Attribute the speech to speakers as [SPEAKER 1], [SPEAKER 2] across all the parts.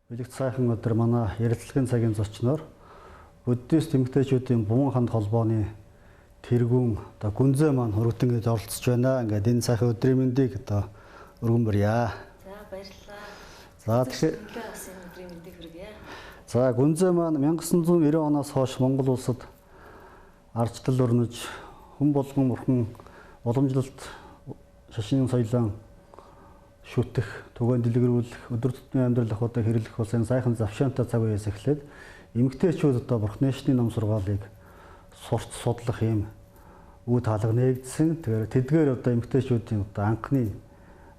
[SPEAKER 1] Билэгт сайхан өдөр манай ярилцлагын цагийн зочноор буддист эмэгтэйчүүдийн буван ханд холбооны тэргүүн одоо гүнзээ маань өргөдөн гэж оролцож байна. Ингээд энэ сайхан өдрийн мэндийг одоо өргөн бүрье.
[SPEAKER 2] За баярлалаа.
[SPEAKER 1] За тэгэхээр
[SPEAKER 2] бас энэ өдрийн мэндийг хүргье.
[SPEAKER 1] За гүнзээ маань 1990 оноос хойш Монгол улсад ардчил өрнөж хүн болгон бурхан уламжлалт шашин соёлын шүтэх, түгээн дэлгэрүүлэх, өдөр тутмын амьдрал ахуйтай хэрэглэх бас энэ сайхан завшаантай цаг үеэс эхлээд эмэгтэйчүүд одоо бурхны шашны ном сургаалыг сурч судлах юм үе таалга нэгдсэн. Тэгэхээр тэдгээр одоо эмэгтэйчүүдийн одоо анхны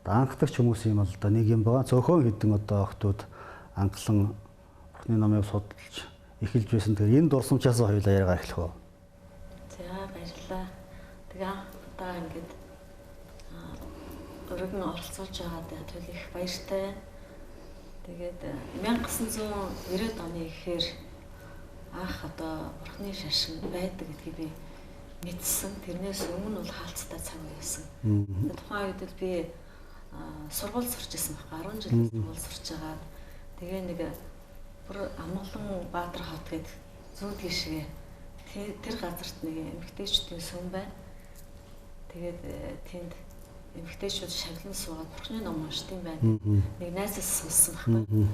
[SPEAKER 1] анхдагч хүмүүс юм бол одоо нэг юм байгаа. Цөөхөн хэдэн одоо охтууд анхлан бурхны номыг судалж эхэлж байсан. Тэгэхээр энэ дурсамжаас хоёулаа яриагаа эхлэх үү.
[SPEAKER 2] За баярлалаа. Тэгээ одоо ингээд өргөн оролцуулж байгаад туйл их баяртай. Тэгээд 1990 оны ихээр анх одоо бурхны шашин байдаг гэдгийг би мэдсэн. Тэрнээс өмнө бол хаалцтай цаг байсан. Тухайн үед би сургууль сурч байсан баг. 10 жил сургууль сурч байгаад тэгээ нэг бүр Амгалан Баатар хот гэдэг зүүд гişгээ тэр газарт нэг эмэгтэйчүүдийн сүм байна. Тэгээд тэнд эмэгтэйчүүд шавлан суугаад бурхны ном уншдаг юм байна. Нэг найзаас сонссон байхгүй.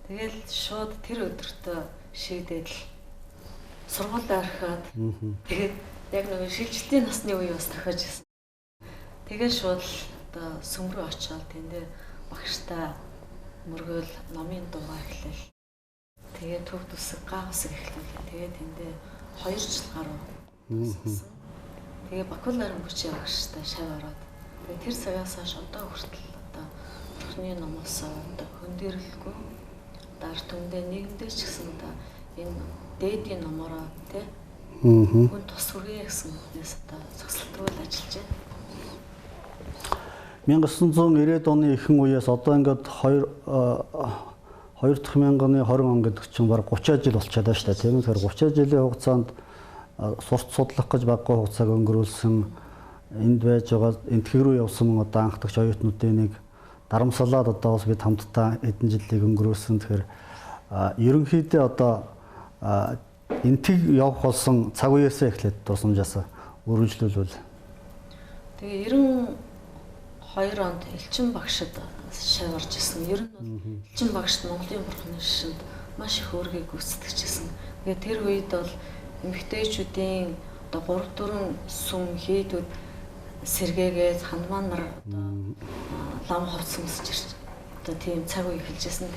[SPEAKER 2] Тэгэл шууд тэр өдөртөө шийдээд л сургуулаа орхиод тэгээд яг нэг шилжилтийн насны үе бас тохиож ирсэн. Тэгээд шууд л одоо сүм рүү очиод тэндээ багштай мөргөөл номын дуугаа эхлэв. Тэгээд төв төсөг гаагсаг эхлэв. Тэгээд тэндээ 2 жил гаруй туссан. Тэгээд бакалаврын хүчээр багштай шав ороод тэгээд тэр цагаас хойш одоо хүртэл одоо бурхны номоос одоо хөндөөрлөхгүй дард түмдээ нийгэмдээ ч гэсэн одоо энэ дээдийн номороо тий хүн тус хүргэе гэсэн үгнээс одоо зогсолтгүй ажиллаж байна.
[SPEAKER 1] 1990 оны ихэнх үеэс одоо ингээд 2020 он гэдэг чинь баг 30 жил болчиход байна шүү дээ. Тийм тэгэхээр 30 жилийн хугацаанд сурч судлах гэж баггүй хугацааг өнгөрүүлсэн энд байж байгаа энтхэг рүү явсан одоо анхдагч оюутнуудын нэг дарамсалаад одоо бас бид хамтдаа хэдэн жилийг өнгөрүүлсэн. Тэгэхээр ерөнхийдөө одоо энтхэг явах болсон цаг үеэсээ эхлээд тусламжаас өргөжлүүлвэл.
[SPEAKER 2] Тэгээ 92 онд элчин багшид шав орж исэн. Ер нь бол элчин багшд Монголын бурхны шашинд маш их өөргөө гүйцэтгэжсэн. Тэгээ тэр үед бол эмэгтэйчүүдийн одоо 3-4 сүм хийдүүд сэргээгээд хандмаа нар одоо лам ховц өмсөж ирж одоо тийм цаг үе эхэлжсэн.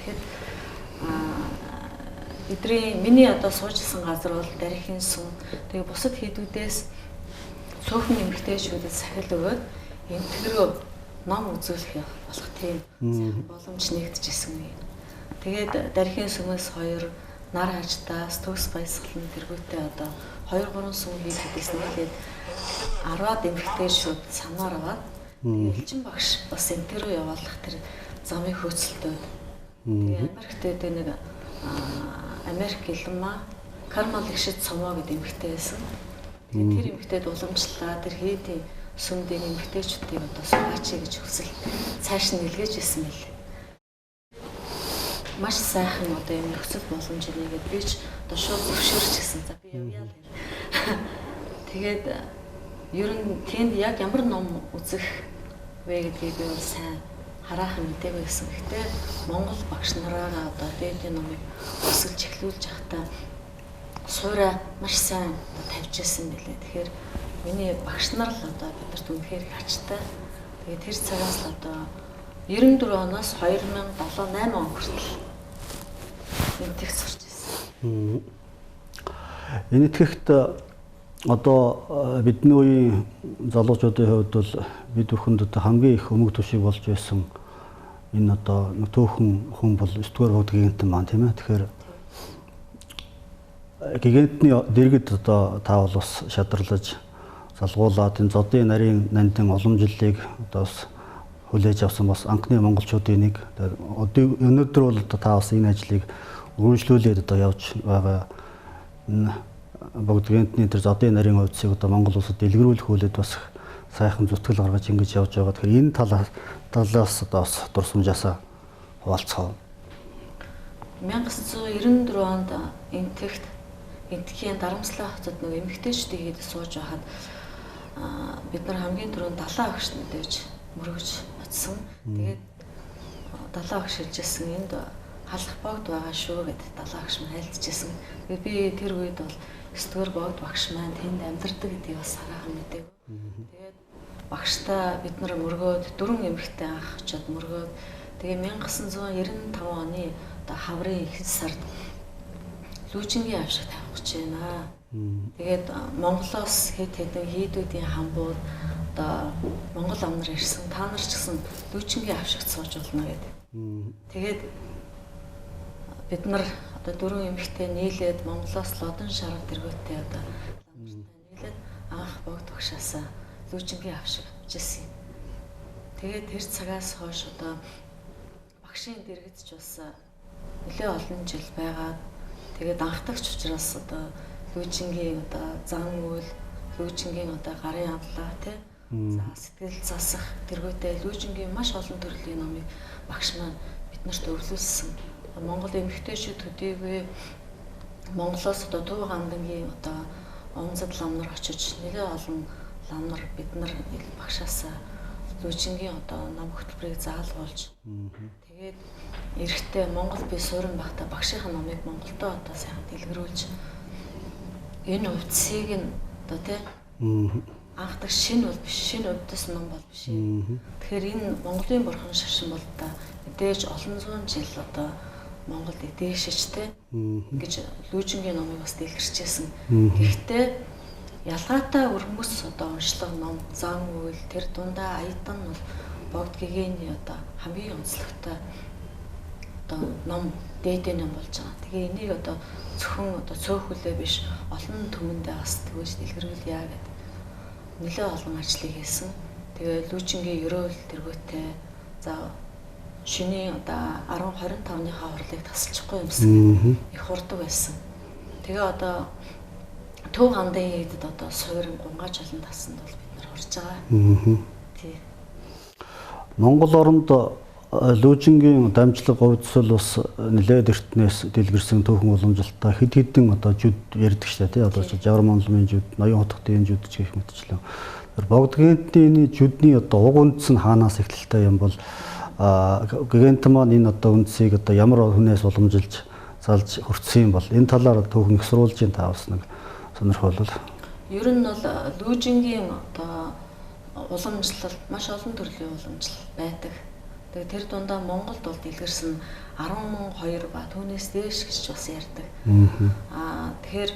[SPEAKER 2] Тэгэхээр миний одоо суужсэн газар бол дарихын сүм. Тэгээ бусад хийдүүдээс цөөхөн эмэгтэйчүүдэд сахил өгөөд энтгэрөө ном үзүүлэх болох тийм боломж нэгдэжсэн юм. Тэгээд дарихын сүмээс 2 нар хажтаас төгс баясгалан тэргүүтээ одоо 2-3 сүм хийдгээс нэгээд 10-аад эмэгтэйчүүд санаар аваад элчин багш бас энтерөө явуулах тэр замын хөөцөлтөө. Тэгээ Америкт нэг Америк элмаа Кармал Игшит Цомоо гэдэг эмэгтэй байсан. Тэгээ тэр эмэгтэйд уламжлалаа тэр хийдийн сүмдийн эмэгтэйчүүдийг одоо суугаач гэж хүсэл цааш нь илгээж ирсэн мэл. Маш сайхан одоо юм нөхцөл боломж нэгээд би ч одоо шууд зөвшөөрч гисэн. За би явъя л. Тэгээд ер нь тэнд яг ямар ном үзэх вэ гэдгийг би бол сайн хараахан мэдээгүй байсан. Гэхдээ Монгол багш нараараа одоо дээдийн номыг өсөлж эхлүүлж байхдаа суураа маш сайн тавьж ирсэн билээ. Тэгэхээр миний багш нар л одоо бидэрт үнэхээр их ачтай. Тэгээд тэр цагаас л одоо 94 оноос 2007-8 он хүртэл энтгэх сурч ирсэн.
[SPEAKER 1] Энэ энтгэхт одоо бидний үеийн залуучуудын хувьд бол бид бүхэнд одоо хамгийн их өмг төшиг болж байсан энэ одоо нэг төөхөн хүн бол 9-р хуудас гигантэн маань тийм ээ. Тэгэхээр гигантны дэргэд одоо та бол бас шадарлаж залгуулад энэ зодын нарийн нандин уламжлалыг одоо бас хүлээж авсан бас анхны монголчуудын нэг. Өнөөдөр бол одоо та бас энэ ажлыг үргэлжлүүлээд одоо явж байгаа. Бүгд гинтний тэр зодын нарийн хувьцыг одоо Монгол улсад дэлгэрүүлэх хүлээд бас сайхан зүтгэл гаргаж ингэж явж байгаа. Тэгэхээр энэ талаас одоо бас дурсамжаасаа хуваалцгаа.
[SPEAKER 2] 1994 онд Энтхийн Дарамслаа хотод нэг эмэгтэйчдийг сууж байхад бид нар хамгийн түрүүнд далаа багш мэдээж мөргөж очсон. Тэгээд далаа багш хэлжсэн энд халах богд байгаа шүү гэд далаа багш маань айлтжсэн. Би тэр үед бол 9 дугаар богд багш маань тэнд амьдардаг гэдгийг бас хараахан мэдээгүй. Тэгээд багштай бид нар мөргөөд 4 эмэгтэй анх очиод мөргөөд тэгээ 1995 оны одоо хаврын ихэнх сард лүүжингийн авшиг тавих гэж байна. Тэгээд Монголоос хэд хэдэн хийдүүдийн хамбууд одоо Монгол амнаар ирсэн та нар ч гэсэн лүүжингийн авшигт сууж болно гэдэг. Тэгээд бид нар одоо 4 эмэгтэй нийлээд Монголоос лодон шарга тэргүүтээ одоо ламжтай нийлээд анх богд багшаасаа лүүжингийн авшиг авчихсан юм. Тэгээд тэр цагаас хойш одоо багшийн дэргэдч бас нэлээ олон жил байгаад тэгээд анхдагч учраас одоо лүүжингийн одоо зан үйл, лүүжингийн одоо гарын амлаа тий. За сэтгэл засах тэргүүтээ лүүжингийн маш олон төрлийн номыг багш маань биднэрт өвлүүлсэн. Монгол эмэгтэйчүүд төдийгүй Монголоос одоо Төв гандангийн одоо Умзад ламнар очиж нэлээ олон ламнар бид нар багшаасаа лүүжингийн одоо ном хөтөлбөрийг заалгуулж тэгээд эрэхтэй Монгол би суурин багтаа багшийнхаа номыг Монголдо одоо сайхан дэлгэрүүлж энэ увдсыг нь одоо тий анхдаг шинэ бол биш, шинэ увдс ном бол биш. Тэгэхээр энэ Монголын бурхан шашин бол та мэдээж олон зуун жил одоо Монголд эдээшэж тий гэж лүүжингийн номыг бас дэлгэрчээсэн. Гэхдээ ялгаатай өргөмөс одоо уншлага ном зан үйл тэр дундаа аядан бол богд гэгээний одоо хамгийн онцлогтой одоо ном дээдээ ном болж байгаа. Тэгээ энийг одоо зөвхөн одоо цөөхөлөө биш олон түмэндээ бас тэгэж дэлгэрүүлъя гэдэг нэлээ олон ажлыг хийсэн. Тэгээ лүүжингийн ерөөл тэргүүтээ за шөнийн одоо 10-25-ныхаа хурлыг тасалчихгүй юмсан их хурдаг байсан. Тэгээ одоо Төв гандан хийдэд одоо суурин гунгааж олон тасанд бол бид нар орж байгаа. Тий.
[SPEAKER 1] Монгол оронд лүүжингийн дамжлага өвдсөл бас нэлээд эртнээс дэлгэрсэн түүхэн уламжлалтаа хэд хэдэн одоо жүд ярьдаг шүү дээ тий. Одоо Жавар манлмын жүд, Ноён хотын жүд ч гэх мэтчлэн. Тэр богдгентний жүдний одоо уг үндэс нь хаанаас эхэлтэй юм бол гэгэнт маань энэ одоо үндсийг одоо ямар хүнээс уламжилж залж хүртсэн юм бол энэ талаар түүхэн их сурвалжийн таавс нэг сонирхолтой.
[SPEAKER 2] Ер нь бол лүүжингийн одоо уламжлалт маш олон төрлийн уламжлал байдаг. Тэгээ тэр дундаа Монголд бол дэлгэрсэн 12 ба түүнээс дээш гэж бас ярьдаг. Тэгэхээр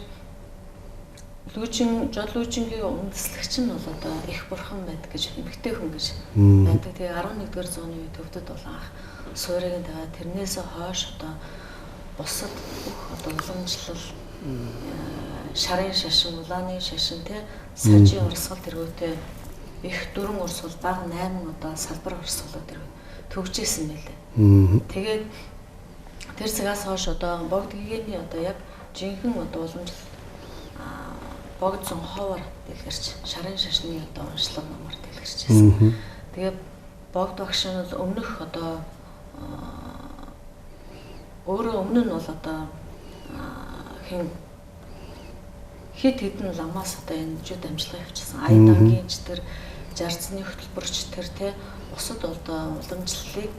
[SPEAKER 2] жол лүүжингийн үндэслэгч нь бол одоо их бурхан байдаг гэж эмэгтэй хүн гэж байдаг. Тэгээ 11-р зууны үед төвдөд бол анх суурийг дагаад тэрнээс хойш одоо бусад бүх одоо уламжлал шарын шашин, улааны шашин тий сажийн урсгал тэргүүтээ их дөрвөн урсгал бага 8 одоо салбар урсгалууд тэргүү төгжижсэн байлээ. Тэгээд тэр цагаас хойш одоо богд гэгээний одоо яг жинхэнэ одоо уламжлал богд цонхоор дэлгэрч шарын шашны одоо уншлаг номоор дэлгэрчээсэн. Тэгээд богд багш нь бол өмнөх одоо өөрөө өмнө нь бол одоо хэд хэдэн ламаас одоо энэ жүд амжилгаа явуулсан. Аядангийн ч тэр жарцны хөтөлбөрч тэр те бусад одоо уламжлалыг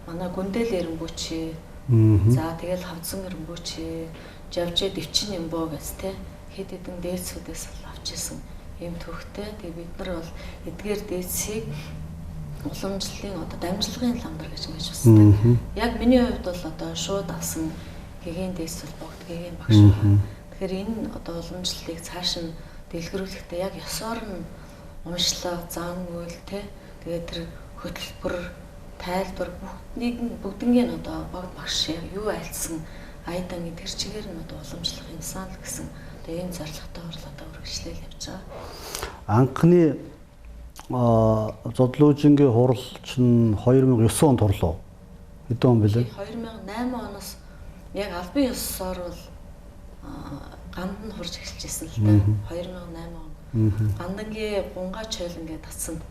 [SPEAKER 2] манай гүндэл эренбүүчээ за тэгэл хавцсан эренбүүчээ жавжээ дэвчин юмбоо гэс те хэд хэдэн дээдсүүдээс авч исэн юм төвхтэй. Тэгээ бид нар бол эдгээр дээдсийг уламжлалын одоо дамжлагын ламдар гэж ингэж үздэг. Яг миний хувьд бол одоо шууд авсан гэгээн дээдс бол богд гэгээн багш байна. Тэгэхээр энэ одоо уламжлалыг цааш нь дэлгэрүүлэхдээ яг ёсоор нь уншлага, зан үйл те тэгээд тэр хөтөлбөр, тайлбар бүгднийг нь одоо богд багш юу айлцсан аядан тэр чигээр нь одоо уламжлах юмсан л гэсэн одоо ийм зорилготой одоо үргэлжлэл явж байгаа.
[SPEAKER 1] Анхны зодлуужингийн хурал чинь 2009 онд хурлаа. Хэдэн он бэлээ?
[SPEAKER 2] 2008 оноос яг албан ёсоор бол ганд нь хурж эхэлжсэн л да. 2008 он. Гандангийн гунгаа чойлон гэдэг татсанд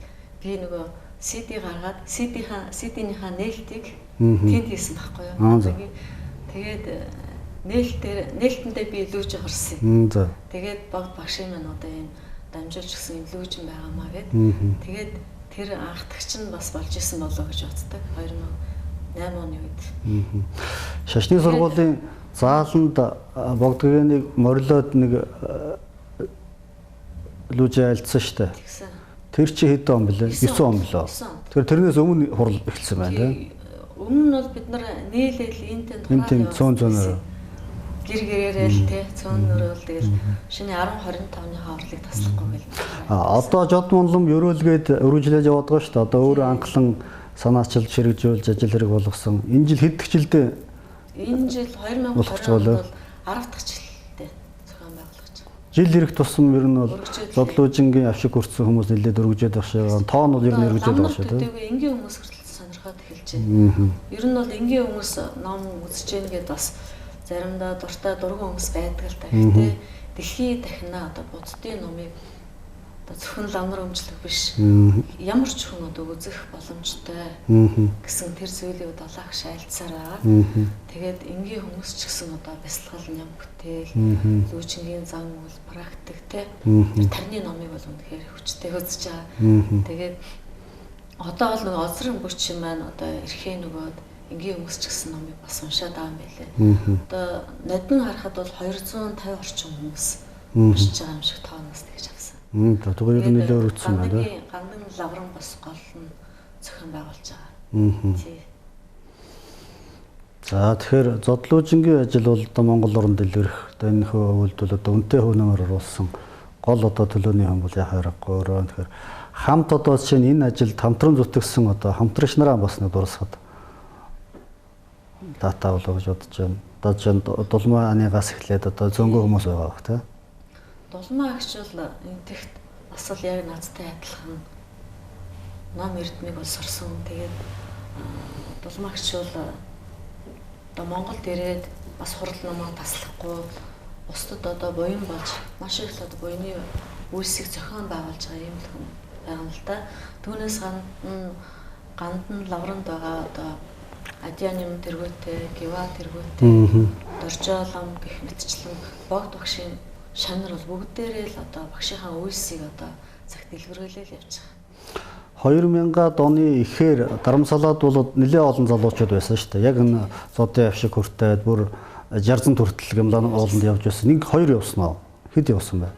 [SPEAKER 2] би нөгөө CD гаргаад CD-ийнхаа нээлтийг Тэнд хийсэн байхгүй юу? Тэгээд нээлтэндээ би илүүж орсон.
[SPEAKER 1] За.
[SPEAKER 2] Тэгээд багшийн маань одоо ийм дамжуулж гисэн илүүж байгаамаа гэд. Тэгээд тэр анхдагч нь бас болж исэн болоо гэж боддог 2008 оны үед.
[SPEAKER 1] Шашны сургуулийн зааланд богдгооныг морилоод нэг лүүжээ альцсан штэ. Тэр чи хэдэн он блэ? 9 он блөө. Тэгэхээр тэрнээс өмнө хурал эхэлсэн байна тийм.
[SPEAKER 2] Өмнө нь бол бид нар нээлэл энтэнд
[SPEAKER 1] цөөн
[SPEAKER 2] гэр гэрээрэл тий цөөнөрөөл тэгэл шинэ 10-25-ны хорлыг таслахгүй гэл.
[SPEAKER 1] Одоо жод монлом ерөөлгээд өргөжлөж яваад байгаа шүү дээ. Одоо өөрөө анхлан санаачилж хэрэгжүүлж ажил хэрэг болгосон. Энэ жил хэд дэх жилдээ?
[SPEAKER 2] Энэ жил 2020 бол 10 дахь жилдээ зохион байгуулж байгаа.
[SPEAKER 1] Жил ирэх тусам ер нь бол зодлуужингийн авшиг хүртсэн хүмүүс нэлээд өргөжөөд багш байгаа. Тоон бол ер нь өргөжөөд багш шүү дээ.
[SPEAKER 2] Тэгээ энгийн хүмүүс хүртэл сонирхоод эхэлж байна. Ер нь бол энгийн хүмүүс ном үзэж гэнэ гэдээ бас заримдаа дуртай дургуун хүмүүс байдаг л та. Гэтэ дэлхийн дахина одоо буддын номыг одоо зөвхөн ламнар өмчлөх биш. Ямар ч хүн одоо үзэх боломжтой гэсэн тэр зүйлийг долоох шаалцсаар байгаа. Тэгээд энгийн хүмүүс ч гэсэн одоо бясалгал ням бүтээл, лүүчингийн зам үйл практик те тэр тарны номыг бол үнэхээр хүчтэй үзэж байгаа. Тэгээд одоо бол нэг озрын бүч маань одоо эрхээ нөгөөд энгийн хүмүүс ч гэсэн номыг бас уншаад байгаа юм байлээ. Одоо нодон харахад бол 250 орчим хүмүүс уншиж байгаа юм шиг тооноос тэгж авсан.
[SPEAKER 1] Тэгэхээр ер нь нэлээд өргөцсөн байна тийм.
[SPEAKER 2] Гандан лавран бас гол нь зохион байгуулж байгаа. Тий.
[SPEAKER 1] За тэгэхээр зодлуужингийн ажил бол одоо Монгол орнд дэлгэрэх одоо энэ хөвөлд бол одоо үнэтэй хөвнөмөр оруулсан гол одоо төлөөний хүн бол яхаа харахгүй өөрөө. Тэгэхээр хамт одоо жишээ нь энэ ажилд хамтран зүтгэсэн одоо хамтрагч нараа бас нэг дурсахад дата болоо гэж бодож байна. Одоо жишээ нь дулмаа анигаас эхлээд одоо зөнгөө хүмүүс байгаа бах тийм.
[SPEAKER 2] Дулмаа агч бол энтэхт бас л яг надтай адилхан ном эрдмийг бол сурсан. Тэгээд дулмаагч бол одоо Монголд ирээд бас хурал номоо таслахгүй бусдад одоо буян болж маш их одоо буйны үйлсийг зохион байгуулж байгаа юм л хүн байгаа юм л та. Түүнээс гандан лавранд байгаа одоо адианим тэргүүтэй, гива тэргүүтэй, доржоолом гэх мэтчлэн богд багшийн шанар бол бүгдээрээ л одоо багшийнхаа үйлсийг одоо цагт дэлгэрүүлэл явж байгаа.
[SPEAKER 1] 2000-ад оны ихээр Дарамсалаад бол нэлээд олон залуучууд байсан шүү дээ. Яг энэ зодын авшиг хүртээд бүр 60 хүртэл гямлан ууланд явж байсан. Нэг хоёр явсан уу? Хэд явсан бэ?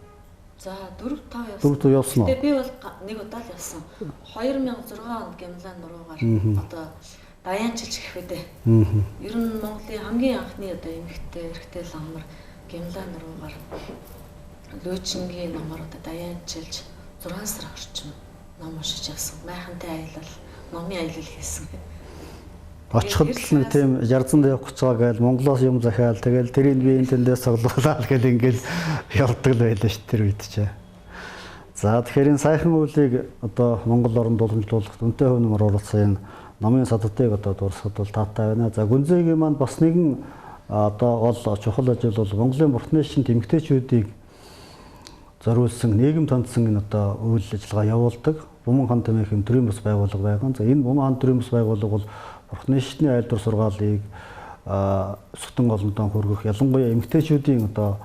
[SPEAKER 2] За 4-5 явсан.
[SPEAKER 1] 4 явсан уу?
[SPEAKER 2] Тэгээ би бол нэг удаа л явсан. 2006 онд гямлан нуруугаар одоо даянчилж гэх үедээ. Ер нь Монголын хамгийн анхны одоо эмэгтэй эрэгтэй ламар гямлан нуруугаар лөөчингийн номоор одоо даянчилж 6 сар орчим ном уншиж явсан. Майхантай аялал, номын аялал хийсэн.
[SPEAKER 1] Очиход л нэг тийм 60-нд явах гэж байгаа гээл Монголоос юм захиал тэгэл тэрийг би энэ тэндээс соглуулаад гэл ингээл явдаг л байлаа ш тэр үед ч. За тэгэхээр энэ сайхан үйлийг одоо Монгол оронд уламжлуулах үнэтэй хөвнөмөр оруулсан энэ номын садтыг одоо дурсахад бол таатай байна. За Гүнзэгийн маань бас нэгэн одоо гол чухал ажил бол Монголын бурхны шин эмэгтэйчүүдийг зориулсан нийгэм тандсан энэ одоо үйл ажиллагаа явуулдаг. Буман хан тэмээхэн төрийн бас байгууллага байгаа. За энэ Буман хан төрийн бас байгууллага бол бурхны шишний айлдвар сургаалыг сутан олонтон хөргөх ялангуяа эмэгтэйчүүдийн одоо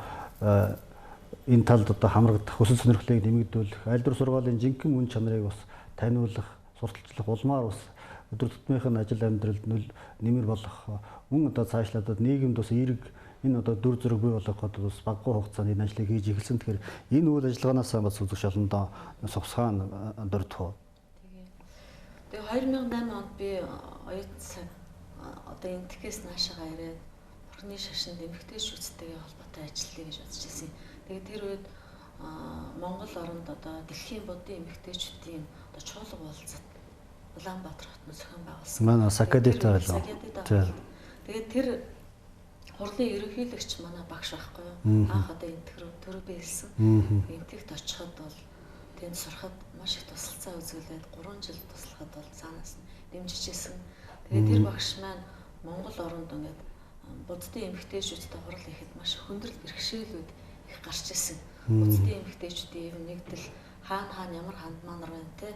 [SPEAKER 1] энэ талд одоо хамрагдах хүсэл сонирхлыг нэмэгдүүлэх айлдвар сургаалын жинхэнэ үн чанарыг бас таниулах, сурталчлах улмаар бас өдөр тутмынхын ажил амьдралд нэмэр болох мөн одоо цаашлаад нийгэмд бас эерэг энэ одоо дүр зураг бий болгоход бас баггүй хугацаанд энэ ажлыг хийж эхэлсэн. Тэгэхээр энэ үйл ажиллагаанаас бас үзэгч олондоо сувсгаан дурдах.
[SPEAKER 2] Тэгээ 2008 онд би оюутан одоо энтгэхээс наашаага ирээд бурхны шашинд эмэгтэйчүүдтэйгээ холбоотой ажиллая гэж бодож ирсэн. Тэгээ тэр үед Монгол оронд одоо дэлхийн буддын эмэгтэйчүүдийн одоо чуулга уулзалт Улаанбаатар хотод зохион байгуулсан.
[SPEAKER 1] Манай Сакадита байлаа.
[SPEAKER 2] Тэгээд тэр хурлын ерөнхийлөгч манай багш байхгүй юу? Анх одоо энтэх төрөв биелсэн. Энтгэхт очиход бол тэнд сурахад маш их тусалцаа үзүүлээд 3 жил туслахад бол цаанаас нь дэмжижсэн. Тэгээд тэр багш маань Монгол оронд ингээд буддын эмэгтэйчүүдтэй хурал ихэд маш хүндрэл бэрхшээлүүд их гарч ирсэн. Буддын эмэгтэйчүүдийн нээгдэл хаана ямар хандмаар байна те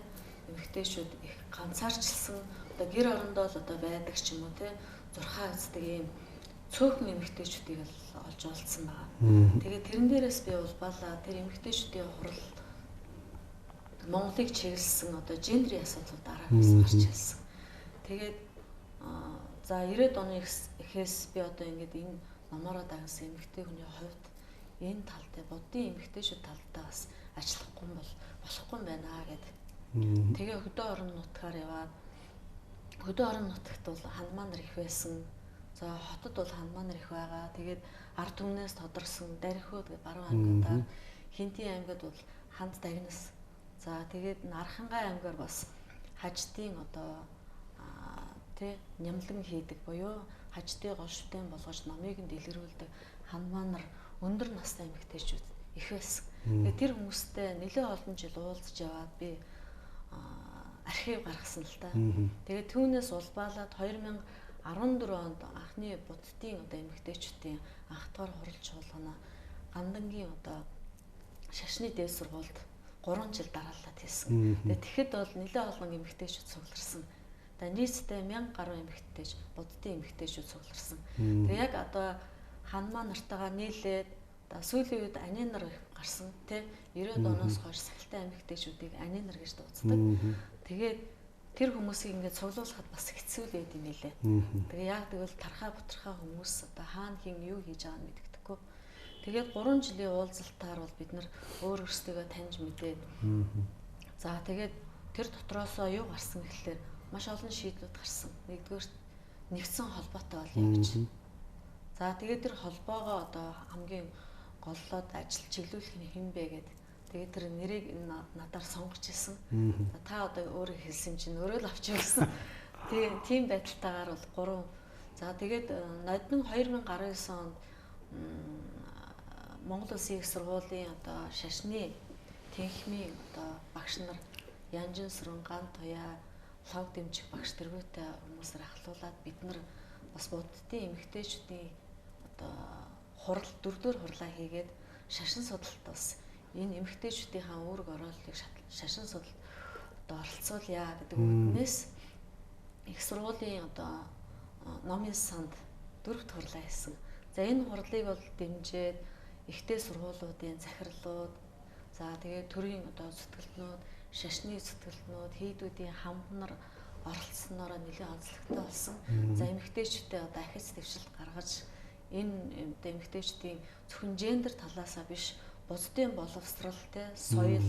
[SPEAKER 2] эмэгтэйчүүд их ганцаарчлсан одоо гэр орондоо л одоо байдаг ч юм уу те зурхаа үздэг ийм цөөхөн эмэгтэйчүүдийг л олж олдсон байгаа. Тэгээд тэрэн дээрээс би улбалаа тэр эмэгтэйчүүдийн хурал Монголыг чиглэсэн одоо гендрийн асуудлууд араас гарч ирсэн. Тэгээд за 90-ад оны эхээс би одоо ингээд энэ номороо дагсан эмэгтэй хүний хувьд энэ талтай буддын эмэгтэйчүүд талдаа бас ажиллахгүй болохгүй юм байна гэдэг. Тэгээ хөдөө орон нутгаар яваад хөдөө орон нутагт бол ханмаа нар их байсан. За хотод бол ханмаа нар их байгаа. Тэгээд ард түмнээс тодорсон Дарихууд гэх баруун аймагуудаар Хинтийн аймагт бол ханд дагнас. За тэгээд Нархангай аймгаар бас хажтын одоо нямлан хийдэг буюу хажтын голшвтын болгож номыг нь дэлгэрүүлдэг ханмаа нар өндөр настай эмэгтэйчүүд их байсан. Тэгээд тэр хүмүүстэй нэлээд олон жил уулзж яваад би архив гаргасан л та. Тэгээд түүнээс улбаалаад 2014 онд анхны буддын одоо эмэгтэйчүүдийн анх дахь хурал чуулгана Гандангийн одоо шашны дээд сургуульд 3 жил дараалаад хийсэн. Тэгээд тэгэхэд бол нэлээд олон эмэгтэйчүүд цугларсан. Тэгээд нийтдээ 1000 гаруй эмэгтэйч буддын эмэгтэйчүүд цугларсан. Тэгээд яг одоо ханмаа нартайгаа нийлээд сүүлийн үед ани нар гарсан тий 90-ад оноос хойш сахалтай эмэгтэйчүүдийг ани нар гэж дууддаг. Тэгээд тэр хүмүүсийг ингээд цуглуулахад бас хэцүү л байд юм лээ. Тэгээ яг тэгвэл тархаа бутрахаа хүмүүс одоо хаана хин юу хийж байгааг нь мэддэггүй. Тэгээд 3 жилийн уулзалтаар бол бид нар өөр өөрсдөө таньж мэдээд за тэгээд тэр дотроосоо юу гарсан гэхэлэр маш олон шийдлүүд гарсан. Нэгдүгээр нэгдсэн холбоотой болъё гэж. За тэгээд тэр холбоогоо одоо хамгийн голлоод ажил чиглүүлэх нь хэн бэ гэдэг. Тэгээд тэр нэрийг надаар сонгож ирсэн. Та одоо өөрөө хэлсэн чинь өөрөө л авч явсан. Тэгээд тийм байдалтайгаар бол 3. За тэгээд нодон 2019 онд Монгол Улсын их сургуулийн одоо шашны тэнхимийн одоо багш нар Янжин Сүрэн, Ган Туяа, лав дэмжих багш тэргүүтэй хүмүүсээр ахлуулаад бид нар бас буддын эмэгтэйчүүдийн одоо хурал 4-р хурлаа хийгээд шашин судалт бас энэ эмэгтэйчүүдийнхээ үүрэг орооллыг шашин судалт одоо оролцуулъя гэдэг үгнээс их сургуулийн одоо номын санд 4-р хурлаа хийсэн. За энэ хурлыг бол дэмжиж ихтэй сургуулиудын захирлууд за тэгээд төрийн одоо зүтгэлтнүүд, шашны зүтгэлтнүүд, хийдүүдийн хамбар оролцснороо нэлээд онцлогтой болсон. За эмэгтэйчүүдээ одоо ахиц дэвшилт гаргаж энэ эмэгтэйчдийн зөвхөн гендер талаасаа биш бусдын боловсрал те соёл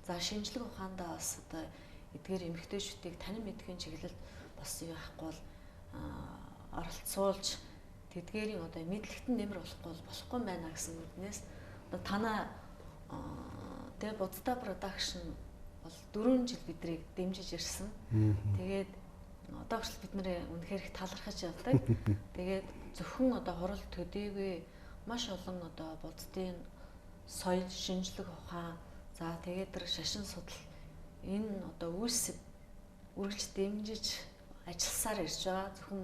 [SPEAKER 2] за шинжлэх ухаандаа бас одоо эдгээр эмэгтэйчүүдийг танин мэдхийн чиглэлд бас юу яахгүй бол оролцуулж тэдгээрийн одоо мэдлэгтэн нэмэр болохгүй байна гэсэн үгнээс одоо танаа тэ Будда production бол 4 жил бидрийг дэмжиж ирсэн. Тэгээд одоо хүртэл бид нэр үнэхээр их талархаж явдаг. Тэгээд зөвхөн одоо хурал төдийгүй маш олон одоо буддын соёл, шинжлэх ухаан, за тэгээд тэр шашин судал энэ одоо үргэлж дэмжиж ажилласаар ирж байгаа. Зөвхөн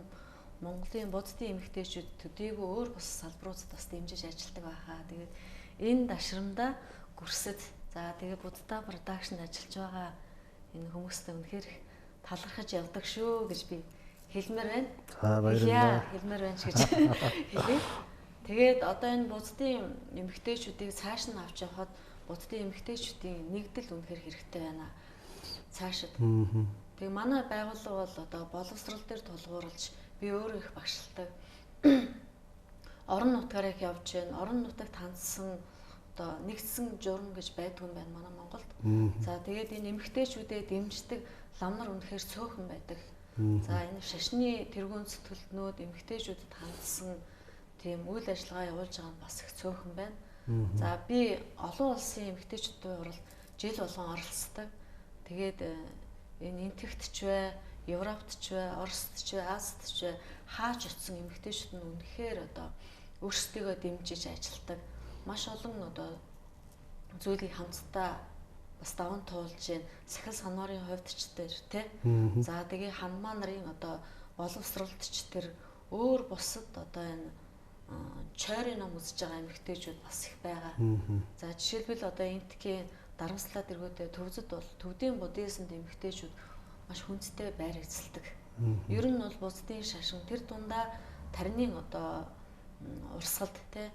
[SPEAKER 2] Монголын буддын эмэгтэйчүүд төдийгүй өөр бус салбаруудад бас дэмжиж ажилладаг байхаа. Тэгээд энэ дашрамдаа гүрсэд за тэгээд Будда production ажиллаж байгаа энэ хүмүүстэй үнэхээр талархаж явдаг шүү гэж би хэлмээр байна. Баярлалаа. Хэлмээр байна гэж хэлээ. Тэгээд одоо энэ буддын эмэгтэйчүүдийг цааш нь авч явахад буддын эмэгтэйчүүдийн нэгдэл үнэхээр хэрэгтэй байна. Цаашид. Тэгээ манай байгууллага бол одоо боловсрал дээр тулгуурлаж би өөрөө их багшилдаг. Орон нутгаар их явж байна. Орон нутагт хандсан одоо нэгдсэн журам гэж байдгүй юм байна манай Монголд. За тэгээд энэ эмэгтэйчүүдэд дэмждэг лам нар үнэхээр цөөхөн байдаг. За энэ шашны тэргуун зүтгэлтнүүд эмэгтэйчүүдэд хандсан тийм үйл ажиллагаа явуулж байгаа нь бас их цөөхөн байна. За би олон улсын эмэгтэйчүүдийн хурал жил болгон оролцдог. Тэгээд энэ Энтэгт ч бай, Европт ч бай, Оросд ч бай, Азид ч бай хаач утсан эмэгтэйчүүд нь үнэхээр одоо өөрсдийгөө дэмжиж ажилладаг. Маш олон одоо зүйлийг хамтдаа бас даван туулж байна. Сахил санварын хувьд ч тэр тий. За тэгээ ханмаа нарын одоо боловсролд ч тэр өөр бусад одоо энэ чойрын ном үзэж байгаа эмэгтэйчүүд бас их байгаа. За жишээлбэл одоо Энтгийн дарамслаад эргүүдээ төвзөд бол төвдийн буддизмд эмэгтэйчүүд маш хүндтэй байр эзэлдэг. Ер нь бол бусдын шашин тэр дундаа тарины одоо урсгалд те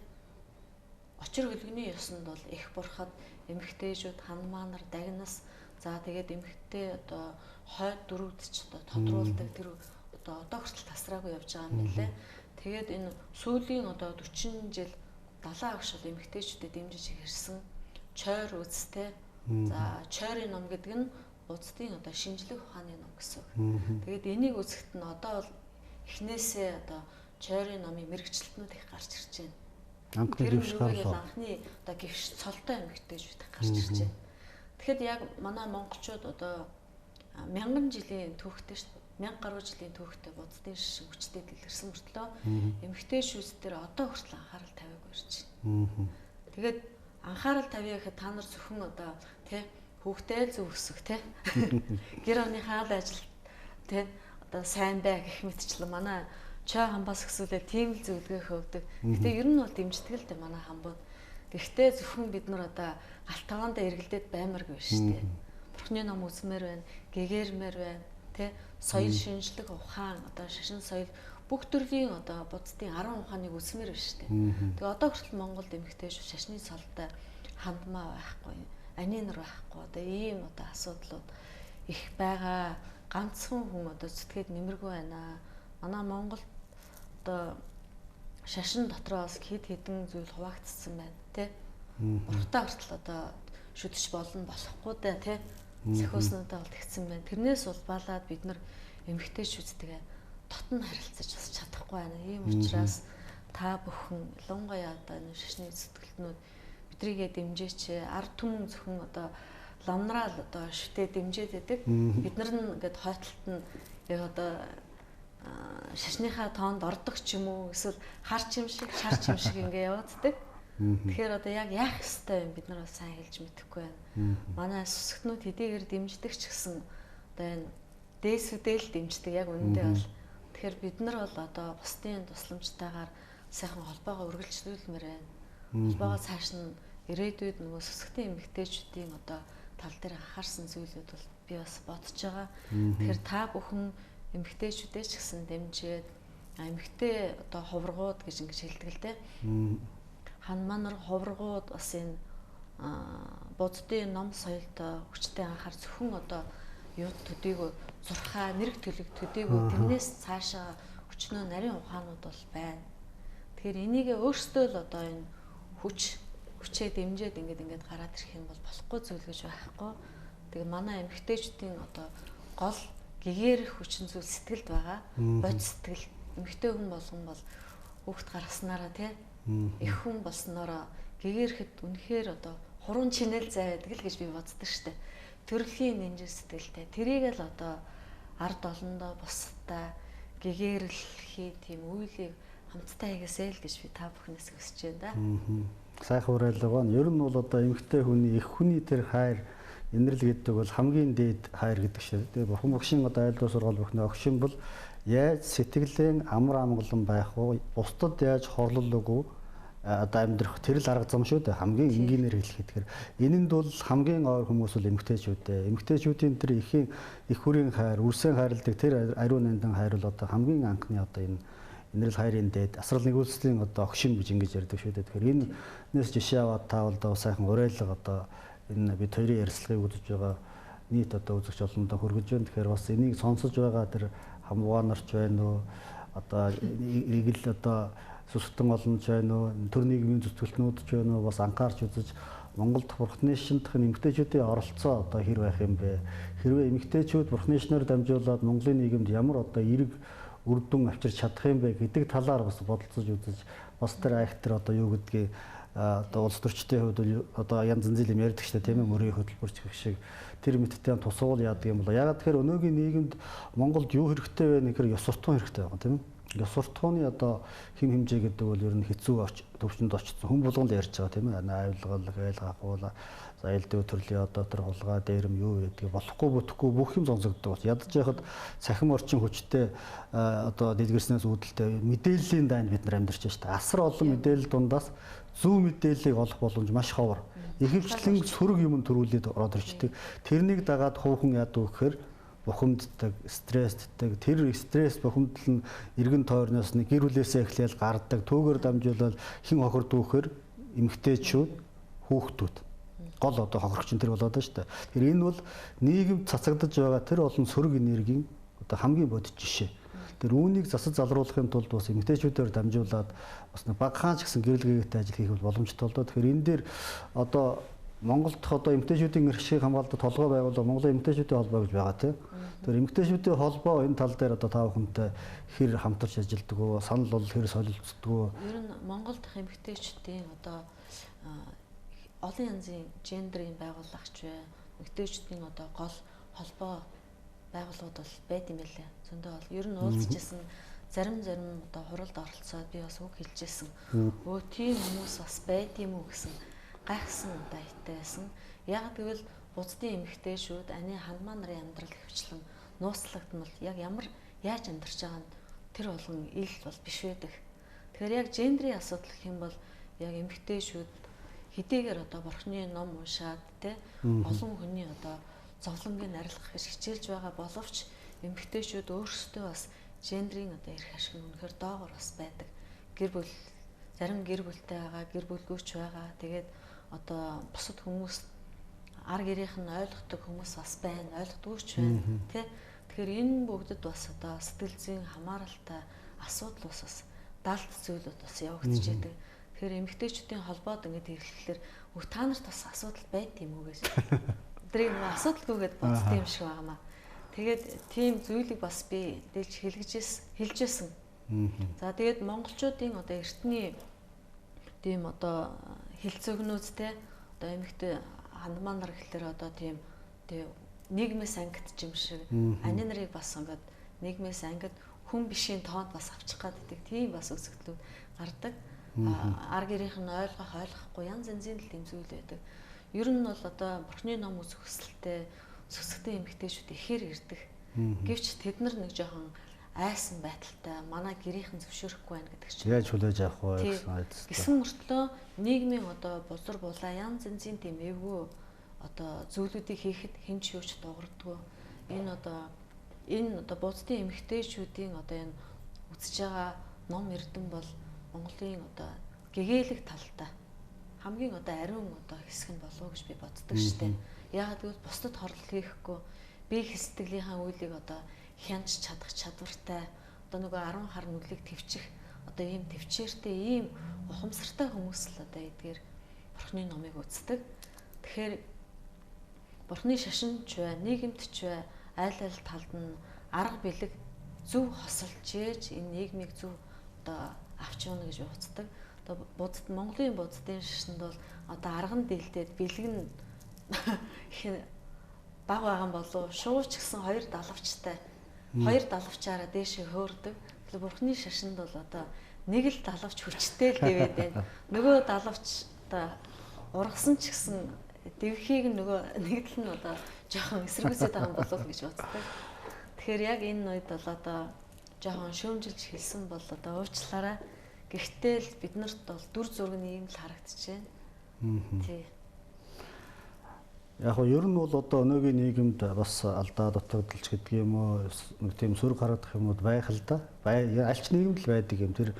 [SPEAKER 2] очир хөлгөний ёсонд бол их бурхад эмэгтэйчүүд ханмаанар дагнас за тэгээд эмэгтэй одоо хойд дөрөвдөж одоо тодруулдаг тэр одоо хүртэл тасраагүй явж байгаа юм билээ. Тэгээд энэ сүүлийн одоо 40 жил 70 агш бол эмэгтэйчүүдэд дэмжиж ирсэн чойр үзтэй. За чойрын ном гэдэг нь буддын одоо шинжлэх ухааны ном гэсэн үг. Тэгээд энийг үзэхэд нь одоо бол эхнээсээ одоо чойрын номын мэрэгчлэтнүүд их гарч ирж байна.
[SPEAKER 1] Анхны гівш гарлаа.
[SPEAKER 2] Анхны одоо гівш цолтой эмэгтэйчүүд их гарч ирж байна. Тэгэхэд яг манай монголчууд одоо 1000 жилийн түүхтэй шүү дээ. 1000 гаруй жилийн түүхтэй буддын шишин хүчтэй дэлгэрсэн мөртлөө эмэгтэйчүүд дээр одоо хүртэл анхаарал тавиагүй ирж байна. Тэгээд анхаарал тавья гэхэд та нар зөвхөн одоо тий хүүхдээ зөв өсөх тий гэр орныхаа л ажил тий одоо сайн бай гэх мэтчлэн манай чой хамбаас өсвөлээ тийм л зөвлөгөө өгдөг. Гэтэ ер нь бол дэмждэг л дээ манай хамбууд. Гэхдээ зөвхөн бид нар одоо галт таваанда эргэлдээд баймаргүй шүү дээ. Бурхны ном үзмээр байна, гэгэрмээр байна тий соёл шинжлэх ухаан одоо шашин соёл бүх төрлийн одоо буддын 10 ухааныг үзмээр байна шүү дээ. Тэгээ одоо хүртэл Монголд эмэгтэйчүүд шашны солтой хандмаа байхгүй, анинар байхгүй одоо ийм одоо асуудлууд их байгаа. Ганцхан хүн одоо зүтгээд нэмэргүй байна. Манай Монголд одоо шашин дотроос хэд хэдэн зүйл хуваагдсан байна тий. Уртаа хүртэл одоо шүтэж болно болохгүй дээ тий. Сахиуснуудаа бол тэгсэн байна. Тэрнээс улбалаад бид нар эмэгтэйчүүдтэйгээ дотн харилцаж бас чадахгүй байна. Ийм учраас та бүхэн ялангуяа одоо энэ шашны зүтгэлтнүүд бидрийгээ дэмжээч. Ард түмэн зөвхөн одоо ламнраал одоо шүтээ дэмжээд байдаг. Бид нар нь ингээд хойтлолт нь яг одоо шашныхаа тоонд ордог ч юм уу эсвэл харч юм шиг шарч юм шиг ингээ явааддаг. Тэгэхээр одоо яг яах ёстой юм бид нар сайн хэлж мэдэхгүй байна. Манай сүсгтнүүд хэдийгээр дэмждэг ч гэсэн одоо энэ дээсүүдэл дэмждэг яг үнэндээ бол тэгэхээр бид нар бол одоо бусдын тусламжтайгаар сайхан холбоогоо үргэлжлүүлмээр байна. Холбоогоо цааш нь ирээдүйд нөгөө сүсгтэн эмэгтэйчүүдийн одоо тал дээр анхаарсан зүйлүүд бол би бас бодож байгаа. Тэгэхээр та бүхэн эмэгтэйчүүдээ ч гэсэн дэмжиэд эмэгтэй одоо хуврагууд гэж ингэж хэлдэг л дээ. Ханманар хуврагууд бас энэ буддын ном соёлтой хүчтэй анхаар зөвхөн одоо юуд төдийгөө зурхаа нэрэг төлөг төдийгөө тэрнээс цаашаа хүчнөө нарийн ухаанууд бол байна. Тэгэхээр энийг өөрсдөө л одоо энэ хүчээ дэмжиэд ингээд гараад ирэх юм бол болохгүй зүйл гэж байхгүй. Тэгээ манай эмэгтэйчүүдийн одоо гол гэгэрх хүчин зүйл сэтгэлд байгаа. Бод сэтгэл эмэгтэй хүн болгон бол хүүхд гаргаснараа тий их хүн болсноороо гэгэрхэд үнэхээр одоо хурун чинэл зайдаг л гэж би боддог штэ. Төрөлхийн нинжир сэтгэлтэй. Тэрийг л одоо ард олондоо бусдаа гэгэрэлхий тийм үйлийг хамтдаа хийгээсэй л гэж би та бүхнээс хүсэж байна да.
[SPEAKER 1] Сайхан уриалга байна. Ер нь бол одоо эмэгтэй хүний их хүний тэр хайр инэрл гэдэг бол хамгийн дээд хайр гэдэг шиг. Тэгээ бурхан багшийн одоо айлдуу сургаал бүхний огшин бол яаж сэтгэлийн амар амгалан байх вэ? Бусдад яаж хорлол өгөө одоо амьдрах тэр л арга зам шүү дээ. Хамгийн энгийнээр хэлэхэд. Энэнд бол хамгийн ойр хүмүүс бол эмэгтэйчүүд дээ. Эмэгтэйчүүдийн тэр ихийн их хүрийн хайр, үрсэн хайрладаг тэр ариун нандин хайр бол одоо хамгийн анхны одоо энэ инэрл хайрын дээд асрал нэгүүлслийн одоо огшин гэж ингэж ярьдаг шүү дээ. Тэгэхээр энэс жишээ аваад та бол одоо сайхан уриалга одоо энэ бид хоёрын ярилцлагыг үзэж байгаа нийт одоо үзэгч олондоо хүргэж байна. Тэгэхээр бас энийг сонсож байгаа тэр хамгаанарч байна уу? Одоо иргэл одоо сүсгтэн олонч байна уу? Төр нийгмийн зүтгэлтнүүд ч байна уу? Бас анхаарч үзэж Монголд бурхны шинтх эмэгтэйчүүдийн оролцоо одоо хэр байх юм бэ? Хэрвээ эмэгтэйчүүд бурхны шинээр дамжуулаад Монголын нийгэмд ямар одоо эерэг үр дүн авчирч чадах юм бэ гэдэг талаар бас бодолцож үзэж бас тэр айхтар одоо юу гэдгийг одоо улс төрчдийн хувьд одоо янз янзын юм ярьдаг шүү дээ тийм ээ мөрийн хөтөлбөрч гэх шиг тэр мэттэй тусуул яадаг юм бол ягаад тэгэхээр өнөөгийн нийгэмд Монголд юу хэрэгтэй вэ гэхээр ёс суртахуун хэрэгтэй байгаа тийм ээ Ингээ суртахууны одоо хим хэмжээ гэдэг бол ер нь хэцүү төвчөнд очсон хүн болгон л ярьж байгаа тийм ээ. Аюулгал, гайл гахуул, за элдв төрлийн одоо тэр хулгай дээрэм юу гэдгийг болохгүй бүтэхгүй бүх юм зонсогддог. Ядаж яхад цахим орчин хүчтэй одоо дэлгэрснээс үүдэлтэй мэдээллийн дайнд бид нар амьдарч байна шүү дээ. Асар олон мэдээлэл дундаас зөв мэдээллийг олох боломж маш ховор. Ихэвчлэн сөрөг юм төрүүлээд ороод ирчдэг. Тэрнийг дагаад хувхан яадаг гэхээр бухимддаг, стресстдэг. Тэр стресс бухимдал нь эргэн тойрноос нь гэр бүлээсээ эхлээл гардаг. Түүгээр дамжуулаад хэн хохирдог гэхээр эмэгтэйчүүд, хүүхдүүд. Гол одоо хохирогч тэр болоод байна шүү дээ. Тэр энэ бол нийгэмд цацагдж байгаа тэр олон сөрөг энергийн одоо хамгийн бодит жишээ. Тэр үүнийг засаж залруулахын тулд бас эмэгтэйчүүдээр дамжуулаад бас нэг багахан ч гэсэн гэрэл гээтэй ажил хийх боломжтой болоо. Тэгэхээр энэ дээр одоо Монголд одоо эмэгтэйчүүдийн эрхшийг хамгаалдаг толгой байгууллага Монголын эмэгтэйчүүдийн холбоо гэж байгаа тийм. Тэр эмэгтэйчүүдийн холбоо энэ тал дээр одоо та бүхэнтэй хэр хамтарч ажилладаг уу? Санал бол хэр солилцдог уу?
[SPEAKER 2] Ер нь Монгол дахь эмэгтэйчүүдийн одоо олон янзын гендерийн байгууллагч бай. Эмэгтэйчүүдийн одоо гол холбоо байгууллагууд бол байд юм байлаа. Зөндөө бол ер нь уулзчихсан зарим одоо хуралд оролцоод би бас үг хэлжсэн. Өө тийм хүмүүс бас байд юм уу гэсэн гайхсан дайтай байсан. Яг гэвэл бусдын эмэгтэйчүүд ани хандмаа нарын амьдрал хвчлэн нууцлагдмал яг ямар яаж амьдарч байгаа нь тэр болгон ил бол биш байдаг. Тэгэхээр яг гендрийн асуудал гэх юм бол яг эмэгтэйчүүд хэдийгээр одоо бурхны ном уншаад те олон хүний одоо зовлонгийг арилгах гэж хичээлж байгаа боловч эмэгтэйчүүд өөрсдөө бас гендрийн одоо эрх ашиг нь үнэхээр доогор бас байдаг. Гэр бүл зарим гэр бүлтэй байгаа, гэр бүлгүйч байгаа. Тэгээд одоо бусад хүмүүс ар гэрийнх нь ойлгодог хүмүүс бас байна, ойлгодгүйч байна тий. Тэгэхээр энэ бүгдэд бас одоо сэтгэл зүйн хамааралтай асуудал бас даалт зүйлүүд бас явагдаж байдаг. Тэгэхээр эмэгтэйчүүдийн холбоод ингэж хэлэхлээр та нарт бас асуудал байд юм уу гэж. Тэрийг нэг асуудалгүйгээд бодсон юм шиг байгаамаа. Тэгээд тийм зүйлийг бас би дээлж хэлжсэн. За тэгээд монголчуудын одоо эртний тийм одоо хилцөөгнүүд те одоо эмэгтэй хандмаа нар гэхэлэр одоо тийм нийгмээс ангидч юм шиг ани нарыг бас ингээд нийгмээс ангид хүн бишийн тоонд бас авчих гаддаг тийм бас өсгөлүүд гардаг. Ар гэрийнх нь ойлгохгүй янз янзын тийм зүйл байдаг. Ер нь бол одоо бурхны ном үзэх хүсэлтэй сүсгтэй эмэгтэйчүүд ихээр ирдэг. Гэвч тэд нар нэг жоохон айсан байдалтай манай гэрийнхэн зөвшөөрөхгүй байна гэдэг чинь
[SPEAKER 1] яаж хүлээж авах вэ гэсэн айдас.
[SPEAKER 2] Гэсэн мөртлөө нийгмийн одоо бузар булаа янз янзын тийм эвгүй одоо зүйлүүдийг хийхэд хинч юуч дуурдаггүй. Энэ одоо бусдын эмэгтэйчүүдийн одоо энэ үзэж байгаа ном эрдэм бол Монголын одоо гэгээлэг талтай хамгийн одоо ариун одоо хэсэг нь болов уу гэж би боддог шүү дээ. Яагаад гэвэл бусдад хорлол хийхгүй би хэстэглийнхаа үйлийг одоо хянч чадах чадвартай одоо нөгөө 10 хар нүглийг твчих одоо ийм твчээртэй ийм ухамсартай хүмүүс л одоо эдгээр бурхны номыг үздэг. Тэгэхээр бурхны шашинч бай, нийгэмдч бай, айл талд нь арга бэлэг зөв хосолж ээж энэ нийгмийг зөв одоо авч явна гэж боддог. Одоо Монголын буддын шашинд бол одоо арга нь дэлдээд бэлэг нь баг байгаа болов шууч гэсэн хоёр далавчтай хоёр далавчаараа дээшээ хөөрдөг. Тэгэхээр бурхны шашинд бол одоо нэг л далавч хүчтэй л дэвээд байна. Нөгөө далавч одоо ургасан ч гэсэн дэвхийг нөгөө нэг л нь одоо жоохон эсэргүүцээд байгаа юм болов гэж боддог. Тэгэхээр яг энэ үед бол одоо жоохон шөөмжилж хэлсэн бол одоо уучлаарай. Гэхдээ л бид нарт бол дүр зураг нь ийм л харагдчихэв. Тий.
[SPEAKER 1] Яг нь ер нь бол одоо өнөөгийн нийгэмд бас алдаа дутагдaltaч гэдэг юм уу нэг тийм сөрөг харагдах юмуд байх л да. Аль ч нийгэмд л байдаг юм. Тэр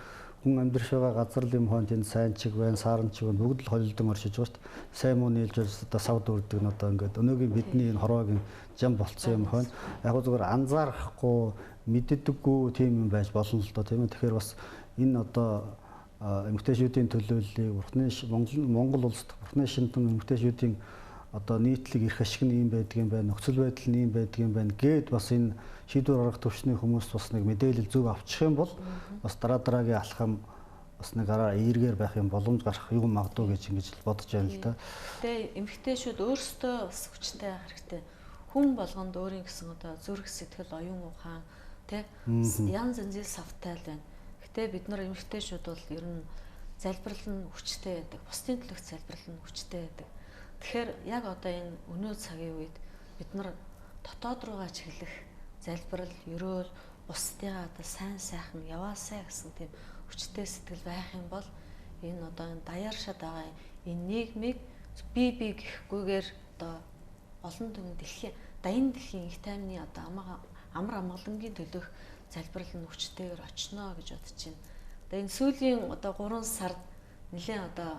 [SPEAKER 1] хүн амьдрах байгаа газар юм хоон тэнд сайн чиг байна, саарн чиг байна бүгд л холилдон оршиж байгаа шүү дээ. Сайн муу нийлж одоо савд үрдэг нь одоо ингээд өнөөгийн бидний энэ хорвоогийн жам болцсон юм хоон яг зүгээр анзаарахгүй мэддэггүй тийм юм байж болно л доо тийм ээ. Тэгэхээр бас энэ одоо эмэгтэйчүүдийн төлөөллийг Монгол улсад бурхны шинтэн эмэгтэйчүүдийн одоо нийтлэг эрх ашиг нь юм байдаг юм байна, нөхцөл байдал нь юм байдаг юм байна гэд бас энэ шийдвэр гаргах төвчний хүмүүс бас нэг мэдээлэл зөв авчих юм бол бас дараагийн алхам бас нэг араа эергээр байх юм боломж гарах юм магадгүй гэж ингэж бодож байна л да.
[SPEAKER 2] Тэгээ эмэгтэйчүүд өөрсдөө бас хүчтэй байх хэрэгтэй. Хүн болгонд өөрийн гэсэн одоо зүрх сэтгэл оюун ухаан тий. Янз янзын савтай л байна. Гэтэ бид нар эмэгтэйчүүд бол ер нь залбирал нь хүчтэй байдаг. Бусдын төлөх залбирал нь хүчтэй байдаг. Тэгэхээр яг одоо энэ өнөө цагийн үед бид нар дотоод руугаа чиглэх залбирал, ерөөл, бусдыгаа одоо сайн сайхан яваасай гэсэн тийм хүчтэй сэтгэл байх юм бол энэ одоо энэ даяар шат байгаа энэ нийгмийг би гэхгүйгээр одоо олон түмэн дэлхийн даян дэлхийн их тайвны одоо амар амгалангийн төлөх залбирал нь хүчтэйгээр очно гэж бодож байна. Одоо энэ сүүлийн одоо 3 сард нэлээд одоо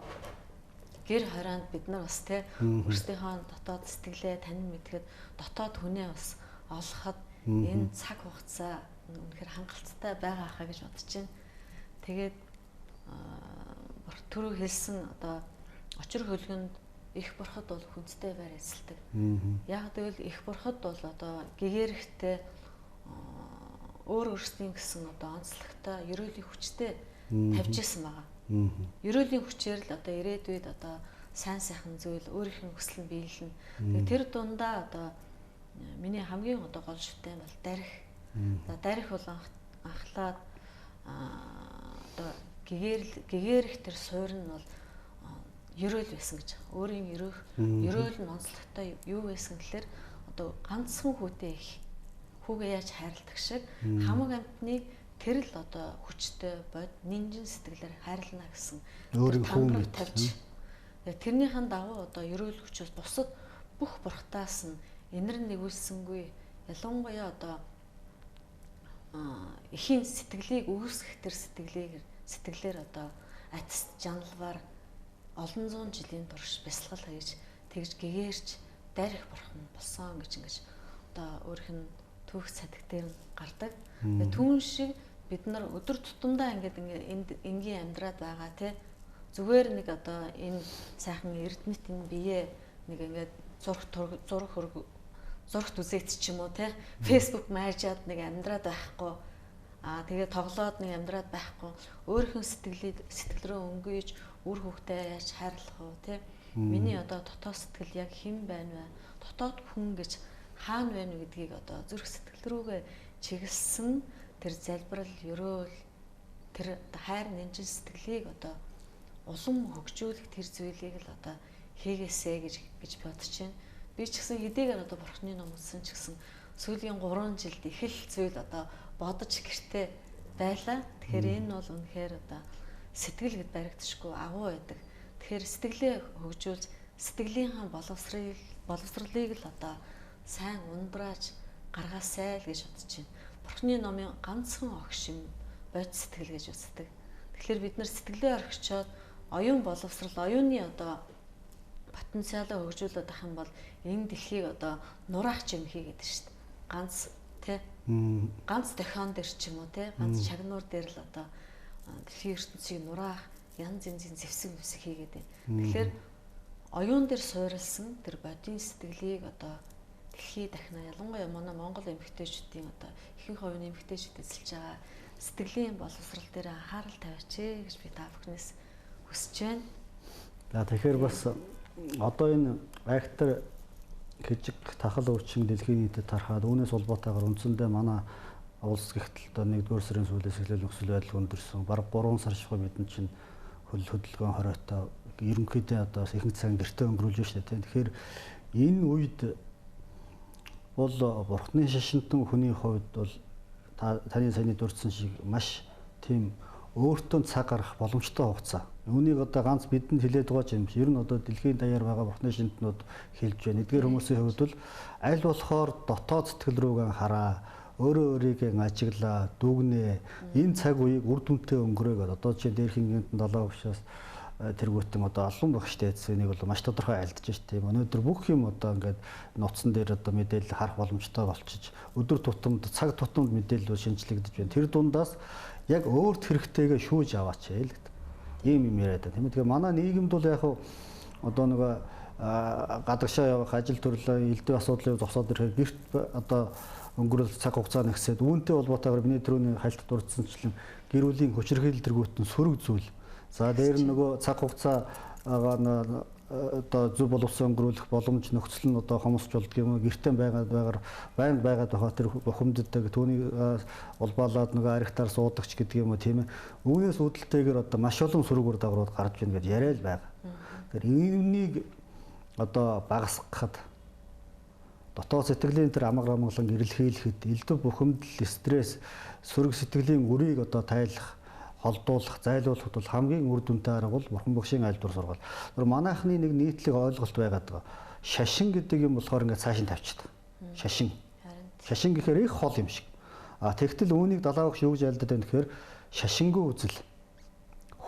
[SPEAKER 2] гэр хороонд бид нар бас тий өөрсдийнхөө дотоод сэтгэлээ танин мэдхэд дотоод хүнээ бас олоход энэ цаг хугацаа үнэхээр хангалттай байгаа хаа гэж бодож байна. Тэгээд түрүү хэлсэн одоо очир хөлгөнд их бурхад бол хүнстэй байр эзэлдэг. Яг тэгвэл их бурхад бол одоо гэгэрхтэй өөр өөрсдийн гэсэн одоо онцлогтой ерөөлийн хүчтэй тавьж исэн байгаа. Ерөөлийн хүчээр л одоо ирээдүйд одоо сайн сайхан зүйл өөрийнх нь хүсэл нь биелнэ. Тэгээ тэр дундаа одоо миний хамгийн одоо гол шүтэн бол дарих. За дарих бол анхлаад одоо гэгэрх тэр суурь нь бол ерөөл байсан гэж. Өөрийн ерөөл нь онцлогтой юу байсан гэхээр одоо ганцхан хүүтэй их хүүгээ яаж хайрладаг шиг хамаг амьтныг тэр л одоо хүчтэй бод нинжин сэтгэлээр хайрлана гэсэн
[SPEAKER 1] өөрийн хүн
[SPEAKER 2] тавьж тэрнийхэн дагуу одоо ерөөл хүчээс бусад бүх бурхтаас нь энэр нэгүүлсэнгүй ялангуяа одоо эхийн сэтгэлийг үүсгэх тэр сэтгэлээр одоо атис жаналвар олон зуун жилийн турш бясалгал хийж тэгж гэгээрч дарих бурхан болсон гэж ингэж одоо өөрийнх нь түүх цадиг дээр гардаг. Тэгээ түүн шиг бид нар өдөр тутамдаа ингээд энгийн амьдраад байгаа тий. Зүгээр нэг одоо энэ сайхан эрдэнэт энэ бие нэг ингээд зурагт үзээд ч юм уу тий. Facebook майжаад нэг амьдраад байхгүй. Тэгээ тоглоод нэг амьдраад байхгүй. Өөрийнхөө сэтгэл рүү өнгөж үр хөвгтэй яаж хайрлах вэ тий. Миний одоо дотоод сэтгэл яг хэн байна вэ? Дотоод хүн гэж хаана байна вэ гэдгийг одоо зүрх сэтгэл рүүгээ чиглэсэн тэр залбирал ерөөл тэр хайр нэмжин сэтгэлийг одоо улам хөгжүүлэх тэр зүйлийг л одоо хийгээсэй гэж бодож байна. Би ч гэсэн хэдийгээр одоо бурхны ном үзсэн ч гэсэн сүүлийн 3 жилд их л зүйл одоо бодож гэртээ байлаа. Тэгэхээр энэ бол үнэхээр одоо сэтгэл гэд баригдчихгүй агуу байдаг. Тэгэхээр сэтгэлээ хөгжүүлж сэтгэлийнхаа боловсролыг л одоо сайн унбрааж гаргаасай л гэж бодож байна. Бурхны номын ганцхан огш юм бод сэтгэл гэж үздэг. Тэгэхээр бид нар сэтгэлээ орхичоод оюун боловсрал, оюуны одоо потенциалаа хөгжүүлээд авах юм бол энэ дэлхийг одоо нураах юм хийгээд шүү дээ. Ганц тий ганц дохион дээр ч юм уу тий ганц шагнуур дээр л одоо дэлхийн ертөнцийг нураах янз янзын зэвсэг хийгээд байна. Тэгэхээр оюун дээр суурилсан тэр бодийн сэтгэлийг одоо дэлхий дахина ялангуяа манай Монгол эмэгтэйчүүдийн одоо ихэнх хувийн эмэгтэйчүүд эзэлж байгаа сэтгэлийн боловсрал дээр анхаарал тавиач гэж би та бүхнээс хүсэж байна.
[SPEAKER 1] За тэгэхээр бас одоо энэ айхтар хижиг тахал өвчин дэлхийн нийтэд тархаад үүнээс улбаатайгаар үндсэндээ манай улс гихтэл одоо 1-р сарын сүүлээс эхлээл нөхцөл байдал өндөрсөн. Бараг 3 сар шиг бидний чинь хөдөлгөөн хоройтой ерөнхийдөө одоо ихэнх цагийн гэртээ өнгөрүүлж байна шүү дээ. Тэгэхээр энэ үед бол бурхны шашинтан хүний хувьд бол таны саяны дурдсан шиг маш тийм өөртөө цаг гарах боломжтой хугацаа. Үүнийг одоо ганц бидэнд хэлээд байгаа юм. Ер нь одоо дэлхийн даяар байгаа бурхны шинтнүүд хэлж байна. Эдгээр хүмүүсийн хувьд бол аль болохоор дотоод сэтгэл рүүгээ хараа, өөрөө өөрийгөө ажиглаа, дүгнээ. Энэ цаг үеийг үр дүнтэй өнгөрөөгөөд одоо жишээ дээрхийн гинтэн 7 багшаас тэргүүтэн одоо олон багштай эцэнийг бол маш тодорхой альдж штеп. Өнөөдөр бүх юм одоо ингээд нууцсан дээр одоо мэдээлэл харах боломжтой болчихж өдөр тутамд цаг тутамд мэдээлэл шинжлэгдэж байна. Тэр дундаас яг өөрт хэрэгтэйгээ шүүж аваач л гэдэг. Ийм юм яриад байна. Тэгэхээр манай нийгэмд бол яг одоо нэг гадагшаа явах ажил төрлөө элдв асуудлыг зогсоод ирэхээр гэрт одоо өнгөрөх цаг хугацаа нэгсээд үүнтэй холбоотойгоор миний түрүүний хайлт дурдсанчлан гэр бүлийн хүчирхийлэл тэргүүтэн сөрөг зүйл. За дээр нь нөгөө цаг хугацаагаа одоо зөв боловсон өнгөрүүлэх боломж нөхцөл нь одоо хомсч болдго юм уу, гэртээ байгаад байгаа тэр бухимддаг түүний улбаалаад нөгөө арихтаар суудагч гэдэг юм уу, тийм ээ. Үүнээс үүдэлтэйгээр одоо маш олон сөрөг үр дагаврууд гарч ийн гэж яриа л байгаа. Тэгэхээр үүнийг одоо багасгахад дотоод сэтгэлийн тэр амгар амгалан эрэлхийлэхэд элдв бухимдал, стресс, сөрөг сэтгэлийн үрийг одоо тайлах, холдуулах, зайлуулахад бол хамгийн үр дүнтэй арга бол бурхан багшийн айлдвар сургаал. Тэр манайхны нэг нийтлэг ойлголт байгаад байгаа. Шашин гэдэг юм болохоор ингээд цааш нь тавьчихдаг. Шашин. Шашин гэхээр их хол юм шиг. Тэгтэл үүнийг далаа багш юу гэж айлдаад байна гэхээр шашингүй үзэл.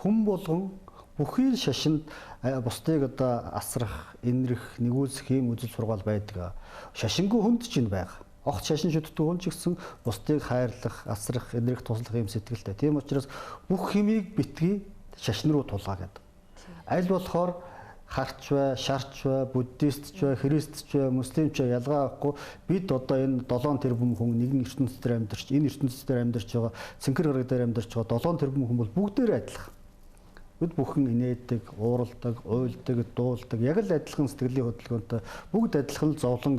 [SPEAKER 1] Хүн болгон бүхий шашинд бусдыг одоо асрах, инрэх, нэгүүлсэх юм үзэл сургаал байдаг. Шашингүй хүнд ч энэ байгаа. Огт шашин шүтдэг хүн ч гэсэн бусдыг хайрлах, асрах, инрэх, туслах юм сэтгэлтэй. Тийм учраас бүх хэмийг битгий шашин руу тулгаа гэдэг. Аль болохоор харч бай, шарч бай, буддист ч бай, христч бай, муслим ч бай ялгаа авахгүй бид одоо энэ 7 тэрбум хүн нэгэн ертөнцийн амьдарч, энэ ертөнцийн амьдарч байгаа, цэнхэр гараг дээр амьдарч байгаа 7 тэрбум хүн бол бүгдээр адилхан. Бид бүхэн инээдэг, ууралдаг, уйлдаг, дуулдаг, яг л адилхан сэтгэлийн хөдөлгөөнтэй бүгд адилхан зовлон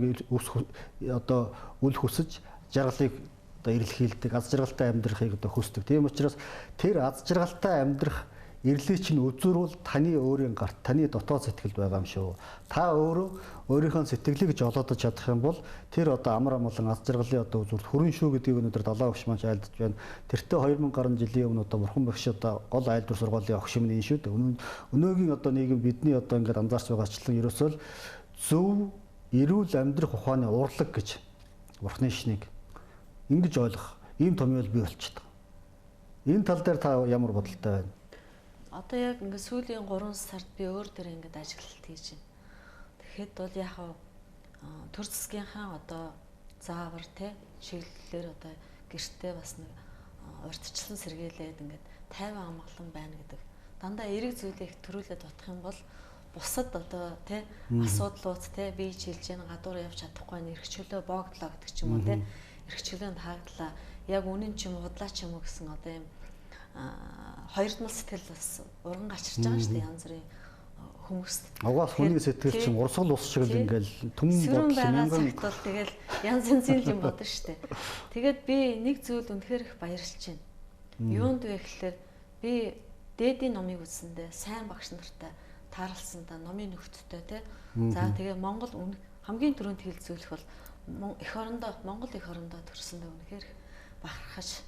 [SPEAKER 1] одоо үл хүсэж жаргалыг одоо эрэлхийлдэг, аз жаргалтай амьдрахыг одоо хүсдэг. Тийм учраас тэр аз жаргалтай амьдрах эрлээ чинь үзүүрүүл таны өөрийн гарт, таны дотоод сэтгэлд байгаа юм шүү. Та өөрөө өөрийнхөө сэтгэлийг жолоодож чадах юм бол тэр одоо амар амгалан аз жаргалын одоо үзүүрт хүрэн шүү гэдгийг өнөөдөр далаа багш маань айлдж байна. Тэртээ 2000 гаруй жилийн өмнө одоо бурхан багш одоо гол айлдвар сургаалын огш юм энэ шүү дээ. Өнөөгийн одоо нийгэм бидний одоо ингээд анзаарч байгаачлан ерөөсөө зөв эрүүл амьдрах ухааны урлаг гэж бурхны шнийг ингэж ойлгох ийм томьёол бий болчихдог. Энэ тал дээр та ямар бодолтой байна?
[SPEAKER 2] Одоо яг ингээд сүүлийн 3 сард би өөр дээр ингээд ажиглалт хийж байна. Тэгэхэд бол яг төр засгийнхаа одоо заавар те чиглэлээр одоо гэртээ бас нэг урьдчилан сэргийлээд ингээд 50 амгалан байна гэдэг. Дандаа эрэг зүйлийг төрүүлээд бодох юм бол бусад одоо те асуудлууд те би чилж яана гадуур явж чадахгүй нь эрхчлөө боогдлоо гэдэг ч юм уу те эрхчлөөнд хааглаа. Яг үнэн ч юм уу худлаа ч юм уу гэсэн одоо юм хоёрдмал сэтгэл бас уран гачирч байгаа шүү дээ янз бүрийн хүмүүст. Угаас хүний
[SPEAKER 1] сэтгэл чинь урсгал ус шиг л ингээл түн
[SPEAKER 2] бодлоо мянган бол тэгэл янз янзын юм бодно шүү дээ. Тэгээд би нэг зүйл үнэхээр их баярлж байна. Юунд вэ гэхээр би дээдийн номыг үзсэндээ сайн багш нартай таарлсандаа номын нөхдөдтэй тий. За тэгээ Монгол хамгийн түрүүнд хэлцүүлэх бол эх орондоо Монгол эх орондоо төрсөндөө үнэхээр бахархаж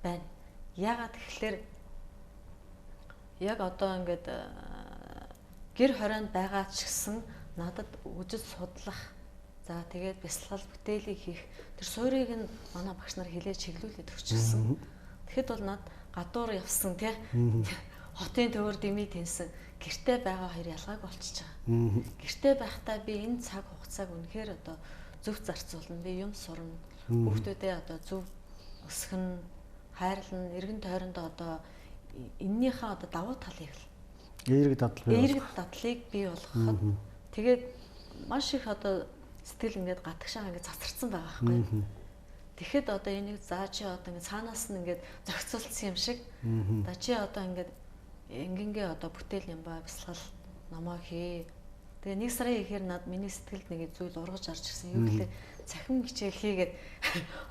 [SPEAKER 2] байна. Яагаад тэгэхээр яг одоо ингээд гэр хорионд байгаа ч гэсэн надад үжил судлах за тэгээд бясалгал бүтээлийг хийх тэр суурийг нь манай багш нар хилээ чиглүүлээд өгчихсэн. Тэгэхэд бол над гадуур явсан тий хотын төвөр дэмий тэнсэн гэртээ байгаа хоёр ялгааг болчихж байгаа. Гэртээ байхдаа би энэ цаг хугацааг үнэхээр одоо зөв зарцуулна. Би юм сурна. Хүүхдүүдээ одоо зөв өсгөн хайрлан эргэн тойрондоо одоо эннийхээ одоо давуу талыг
[SPEAKER 1] эерэг
[SPEAKER 2] дадлыг бий болгоход тэгээд маш их одоо сэтгэл ингээд гатгшаа ингээд цацарсан байгаа байхгүй. Тэгэхэд одоо энийг заа чи одоо ингээд цаанаас нь ингээд зохицуулсан юм шиг да чи одоо ингээд ингэнгээ одоо бүтээл юм ба бясалгал намаа хий. Тэгээ нэг сарын ихээр над миний сэтгэлд нэг зүйл ургаж орж ирсэн. Юу гэхээр цахим хичээл хийгээд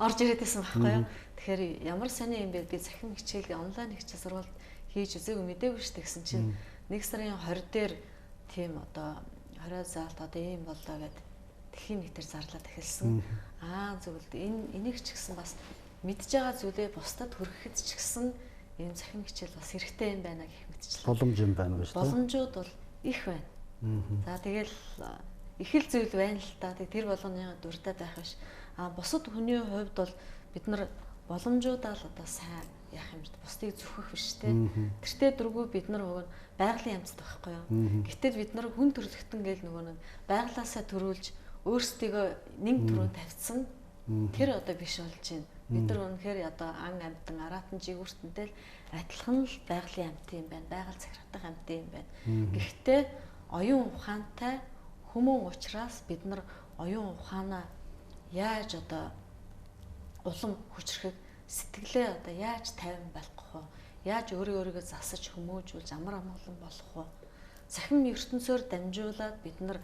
[SPEAKER 2] орж ирээд байсан байхгүй юу. Тэгэхээр ямар сони юм бэ? Би цахим хичээл онлайн хичээл сургалт хийж үзээгүй мэдээгүй шүү дээ гэсэн чинь нэг сарын 20 дээр тийм одоо 20 заалт одоо ийм боллоо гэдэг тэхийн нэг төр зарлаад эхэлсэн. Зөвлөд энийг ч гэсэн бас мэдж байгаа зүйлээ бусдад хүргэхэд ч гэсэн ийм цахим хичээл бас хэрэгтэй юм байна гэх мэтчлээ.
[SPEAKER 1] Боломж юм байна гэж байна.
[SPEAKER 2] Боломжууд бол их байна. За тэгэл их л зүйл байна л та. Тэр болгоны дуртай байх биш. Бусад хүний хувьд бол бид нар боломжуудаа л одоо сайн яах юм бэ? Бусдыг зүхэх биш те. Тэртээ дөрвөө бид нар уг нь байгалийн амьд байхгүй юу? Гэтэл бид нар хүн төрлөختөн гээл нөгөө нэг байглаасаа төрүүлж өөрсдийгөө нэг төрөө тавьсан тэр одоо биш болж байна. Бид нар үнэхээр одоо ан амьтан аратан жигүүртэнтэй л адилхан л байгалийн амьд юм байна. Байгаль захиргатай амьд юм байна. Гэхдээ оюун ухаантай хүмүүн учраас бид нар оюун ухаанаа яаж одоо улам хүчрэх сэтгэлээ одоо яаж тайван болгох вэ? Яаж өөрийгөө засаж хүмүүжүүлж амар амгалан болох вэ? цахим ертөнцөөр дамжуулаад бид нар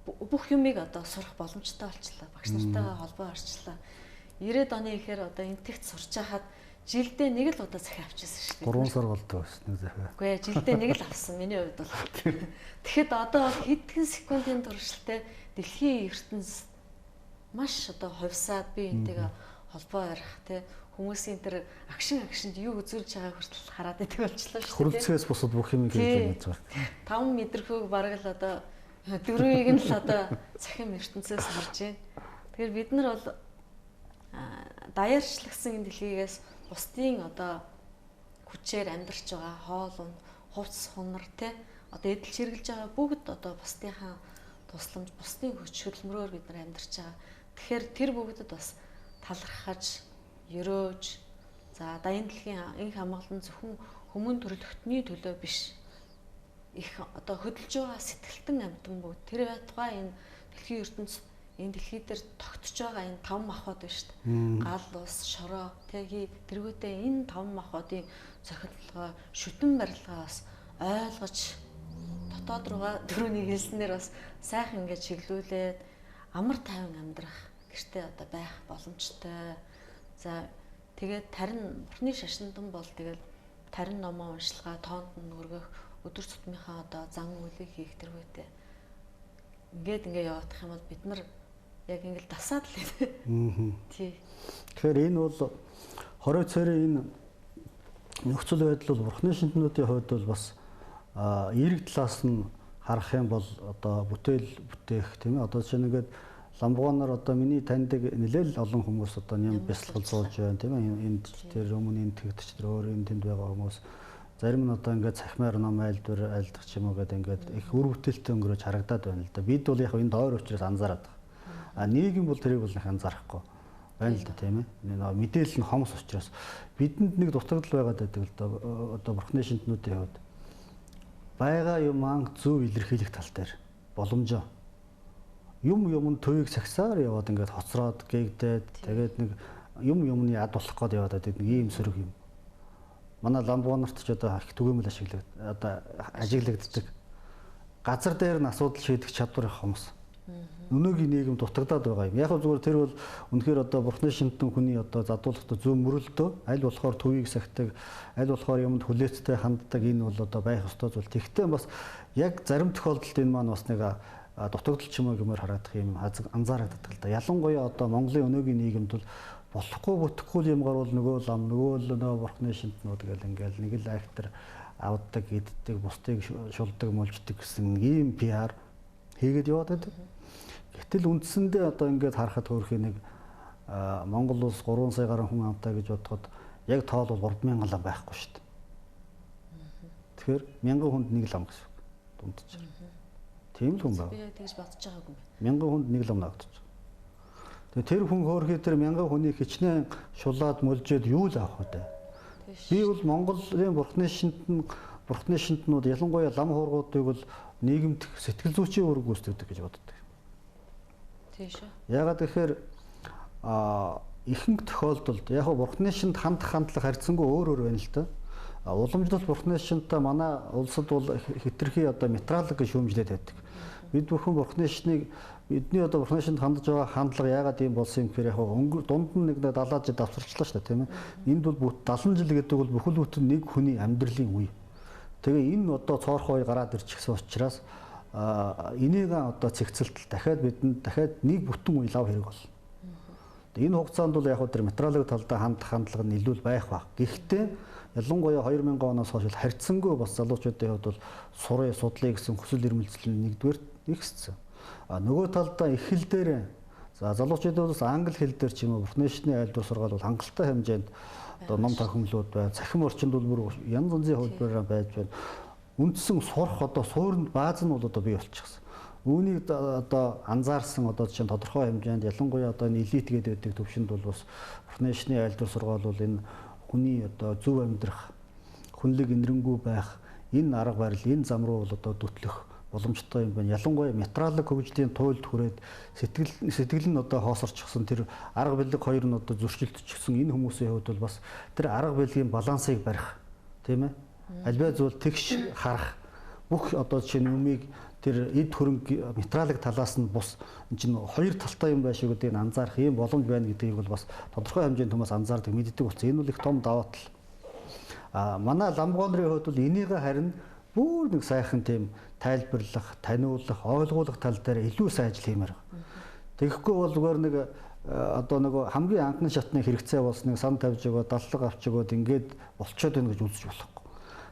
[SPEAKER 2] бүх юмыг одоо сурах боломжтой болчлаа. Багш нартайгаа холбоо орчлаа. 90-ад оны ихээр одоо энтэгт сурч хахад жилдээ нэг л удаа захиа авчихсан шүү дээ.
[SPEAKER 1] 3 сар болдог байсан нэг захиа.
[SPEAKER 2] Үгүй ээ, жилдээ нэг л авсан миний хувьд бол. Тэгэхэд одоо хэдхэн секундын туршилттай дэлхийн ертөнцид маш одоо хувьсаад би энтэйгээ холбоо ярих тий хүмүүсийн тэр агшинд юу үзүүлж байгааг хүртэл хараад идэг болчихлоо шүү дээ.
[SPEAKER 1] Хүрэлцгээс бусад бүх юм хийж байгаа.
[SPEAKER 2] 5 мэдрхүүг бараг л одоо 4-ийг нь л одоо цахим ертөнцөөс харж байна. Тэгэхээр бид нар бол даяарчлагсан энэ дэлхийгээс бусдын одоо хүчээр амьдарч байгаа хоол унд, хувцс хунар тий одоо эдэл чиргэлж байгаа бүгд одоо бусдынхаа тусламж, бусдын хүч хөдөлмөрөөр бид нар амьдарч байгаа. Тэгэхээр тэр бүгдэд бас талархаж, ерөөж за энэ дэлхийн энх хамгаалан зөвхөн хүмүүн төрөлхтний төлөө биш их одоо хөдөлж байгаа сэтгэлтэн амьтан бүгд тэр байтугай энэ дэлхийн ертөнцид энэ дэлхий дээр тогтж байгаа энэ 5 махбод байна шүү дээ. Гал ус, шороо, тэги тэргүүтээ энэ 5 махбодын цохилтолгоо, шүтэн барилгаа бас ойлгож дотоод руугаа түрүүний хэлснээр бас сайхан ингэж чиглүүлээд амар тайван амьдрах гэртээ одоо байх боломжтой. За тэгээд тарин бурхны шашиндан бол тэгэл тарин номоо уншилгаа тоонд нь өргөх өдөр тутмынхаа одоо зан үйлийг хийх тэргүүтээ ингээд яваадах юм бол бид нар яг ингээд дасаад л ээ. Тий.
[SPEAKER 1] Тэгэхээр энэ бол хорой цэрийн энэ нөхцөл байдал бол бурхны шинтнүүдийн хувьд бол бас эерэг талаас нь харах юм бол одоо бүтээл бүтээх тийм ээ одоо жишээ нь ингээд ламбуганаар одоо миний таньдаг нэлээл олон хүмүүс одоо юм бясалгал зууж байна тийм ээ энд тэр өмнө энэ тэгдэж тэр өөр энэ тэнд байгаа хүмүүс зарим нь одоо ингээд цахимаар ном айлдвар айлдах ч юм уу гэдэг ингээд их үр бүтээлтэй өнгөрөөж харагдаад байна л да. Бид бол яг энэ доор учраас анзаараад байгаа. А нийгэм бол тэрийг бол их анзаарахгүй байна л да тийм ээ. Энэ мэдээлэл нь хомс учраас бидэнд нэг дутагдал байгаад байдаг л да. Одоо бурхны шинтнүүдийн хувьд байгаа юм анх зөв илэрхийлэх тал дээр боломжоо юмд төвийг сагсаар яваад ингээд хоцроод гээгдээд тэгээд нэг юмны ад болох гээд яваад байдаг нэг ийм сөрөг юм. Манай ламбуунарт ч одоо их түгээмэл ажиглагддаг. Газар дээр нь асуудал шийдэх чадвар их хомс. Өнөөгийн нийгэм дутагдаад байгаа юм. Яг зүгээр тэр бол үнэхээр одоо бурхны шинтэн хүний одоо задуулахдаа зөв мөрөлдөө аль болохоор төвийг сахдаг, аль болохоор юмд хүлээцтэй ханддаг энэ бол одоо байх ёстой зүйл. Тэгвэл бас яг зарим тохиолдолд энэ маань бас нэг дутагдал ч юм уу гэмээр харагдах юм анзаарагддаг л да. Ялангуяа одоо Монголын өнөөгийн нийгэмд бол болохгүй бүтэхгүй юм гарвал нөгөө лам нөгөө бурхны шинтнүүд гэл ингээл нэг л актер авдаг, иддэг, бусдыг шулдаг, мулждаг гэсэн ийм PR хийгээд яваад байдаг. Гэтэл үндсэндээ одоо ингээд харахад хөөрхий нэг Монгол улс 3 сая гаруй хүн амтай гэж бодоход яг тоол бол 3000 лам байхгүй шүү дээ. Тэгэхээр 1000 хүнд нэг лам гэсэн үг дундаж. Тийм л хүн байна.
[SPEAKER 2] Би тэгж бодож байгаагүй юм.
[SPEAKER 1] 1000 хүнд нэг лам нагдаж. Тэгээ тэр хүн хөөрхий тэр 1000 хүний хичнээн шулаад мөлжөөд юу л авах вэ? Би бол Монголын бурхны шинтнүүд ялангуяа лам хуургуудыг бол нийгэмд сэтгэл зүйчийн үүрэг гүйцэтгэдэг гэж боддог.
[SPEAKER 2] Тийм шүү.
[SPEAKER 1] Ягаад гэхээр ихэнх тохиолдолд яг бурхны шинт хандах хандлага харьцангуй өөр байна л да. Уламжлалт бурхны шинтээ манай улсад бол хэтэрхий одоо метрологи шүүмжлээд байдаг. Бид бүхэн бурхны шинийг бидний одоо бурхны шинт хандж байгаа хандлага ягаад ийм болсон юм гэхээр яг дунд нь нэг 70 жил давсарчлаа шүү дээ тийм ээ. Энд бол 70 жил гэдэг бол бүхэл бүтэн нэг хүний амьдралын үе. Тэгээ энэ одоо цоорхой гараад ирчихсэн учраас энийг одоо цэгцэлтэл дахиад бидэнд дахиад нэг бүтэн үе лав хэрэг бол. Энэ хугацаанд бол яг тэр метрологи талдаа хандах хандлага нь илүү байх баг. Гэхдээ ялангуяа 2000 оноос хойш харьцангуй бас залуучуудын хувьд бол сурын судлыг гэсэн хүсэл эрмэлзэл нь нэгдүгээр ихссэн. Нөгөө талдаа их хэл дээр за залуучуудын бас англи хэл дээр ч юм уу бурхны шинтний айлдвар сургаал бол хангалттай хэмжээнд одоо ном тохиомлууд байна. Цахим орчинд бол бүр янз янзын хөлбөрөөр байж байна. Үндсэн сурах одоо суурьнд бааз нь бол одоо бий болчихсон. Үүнийг одоо анзаарсан одоо жишээ нь тодорхой хэмжээнд ялангуяа одоо энэ элит гэдэг төвшөнд бол бас бурхны шинтний айлдвар сургаал бол энэ хүний одоо зөв амьдрах, хүнлэг инэрэнгүй байх, энэ арга барил, энэ зам руу бол одоо дүтлэх боломжтой юм байна. Ялангуяа метрологи хөгжлийн туйлд хүрээд сэтгэл нь одоо хоосорчихсон тэр арга билэг хоёр нь одоо зөрчилдчихсэн энэ хүмүүсийн хувьд бол бас тэр арга билгийн балансыг барих, тийм ээ? Альбаа зүйл тэгш харах, бүх одоо жишээ нь юмыг тэр эд хөрөнгө материалын талаас нь бус энэ чинь хоёр талтай юм байшиг гэдгийг анзаарах юм боломж байна гэдгийг бол бас тодорхой хэмжээнд хүмүүс анзаардаг мэддэг болсон. Энэ бол их том даваа тал. Манай ламгоонрын хувьд бол энийг харин бүр нэг сайхан тийм тайлбарлах, таниулах, ойлгуулах тал дээр илүү сайн ажил хиймээр байна. Тэгэхгүй бол зүгээр нэг одоо нэг хамгийн анхны шатны хэрэгцээ болсныг сан тавьж өгөө, даллага авч өгөөд ингээд болцоод байна гэж үзэж болохгүй.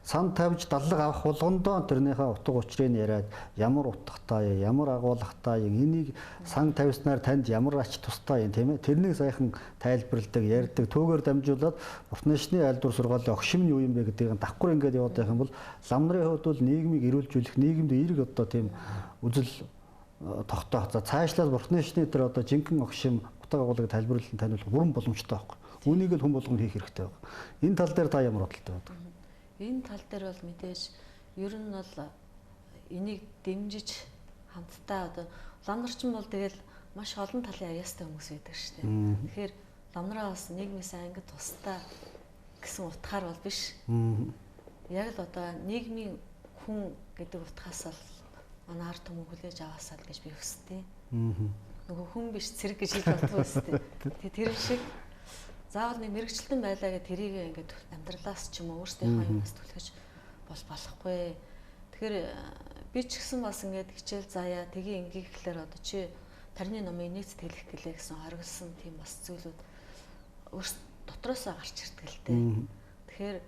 [SPEAKER 1] Сан тавьж даллага авах болгондоо тэрнийхээ утга учрыг яриад ямар утгатай, ямар агуулгатай, энийг сан тавьснаар танд ямар ач тустай юм тийм ээ. Тэрнийг сайхан тайлбарладаг, ярьдаг, түүгээр дамжуулаад Бурхны шний айлдвар сургаалын огшим нь юу юм бэ гэдгийг давхар ингээд яваад байх юм бол лам нарын хувьд бол нийгмийг эрүүлжүүлэх, нийгэмд эерэг одоо тийм үзэл тогтоох. За цаашлаад Бурхны шний тэр одоо жинхэнэ огшим утга агуулгыг тайлбарлан таниулах бүрэн боломжтой байхгүй. Үүнийг л хүн болгонд хийх хэрэгтэй байна. Энэ тал дээр та ямар бодолтой байна?
[SPEAKER 2] Энэ тал дээр бол мэдээж ер нь бол энийг дэмжиж хамтдаа одоо лам нарчин бол тэгэл маш олон талын аяастай хүмүүс байдаг шүү дээ. Тэгэхээр лам нараа бас нийгмээс ангид тусдаа гэсэн утгаар бол биш. Яг л одоо нийгмийн хүн гэдэг утгаас л манай ард түмэн хүлээж аваасаа л гэж би хүсдэг. Нөгөө хүн биш цэрэг гэж хэлж болтгоо өстэй. Тэр шиг заавал нэг мэрэгчлэн байлаа гэх тэрийг ингээд амьдралаас ч юм уу өөрсдийнхөө юмас түлхэж болохгүй. Тэгэхээр би ч гэсэн бас ингээд хичээл заяа тгий ингээ гэхлээр одоо чи тарны номыг нийт тэлэх гэлээ гэсэн хориглосон тийм бас зүйлүүд өөрсд дотроосоо гарч ирдэг л дээ. Тэгэхээр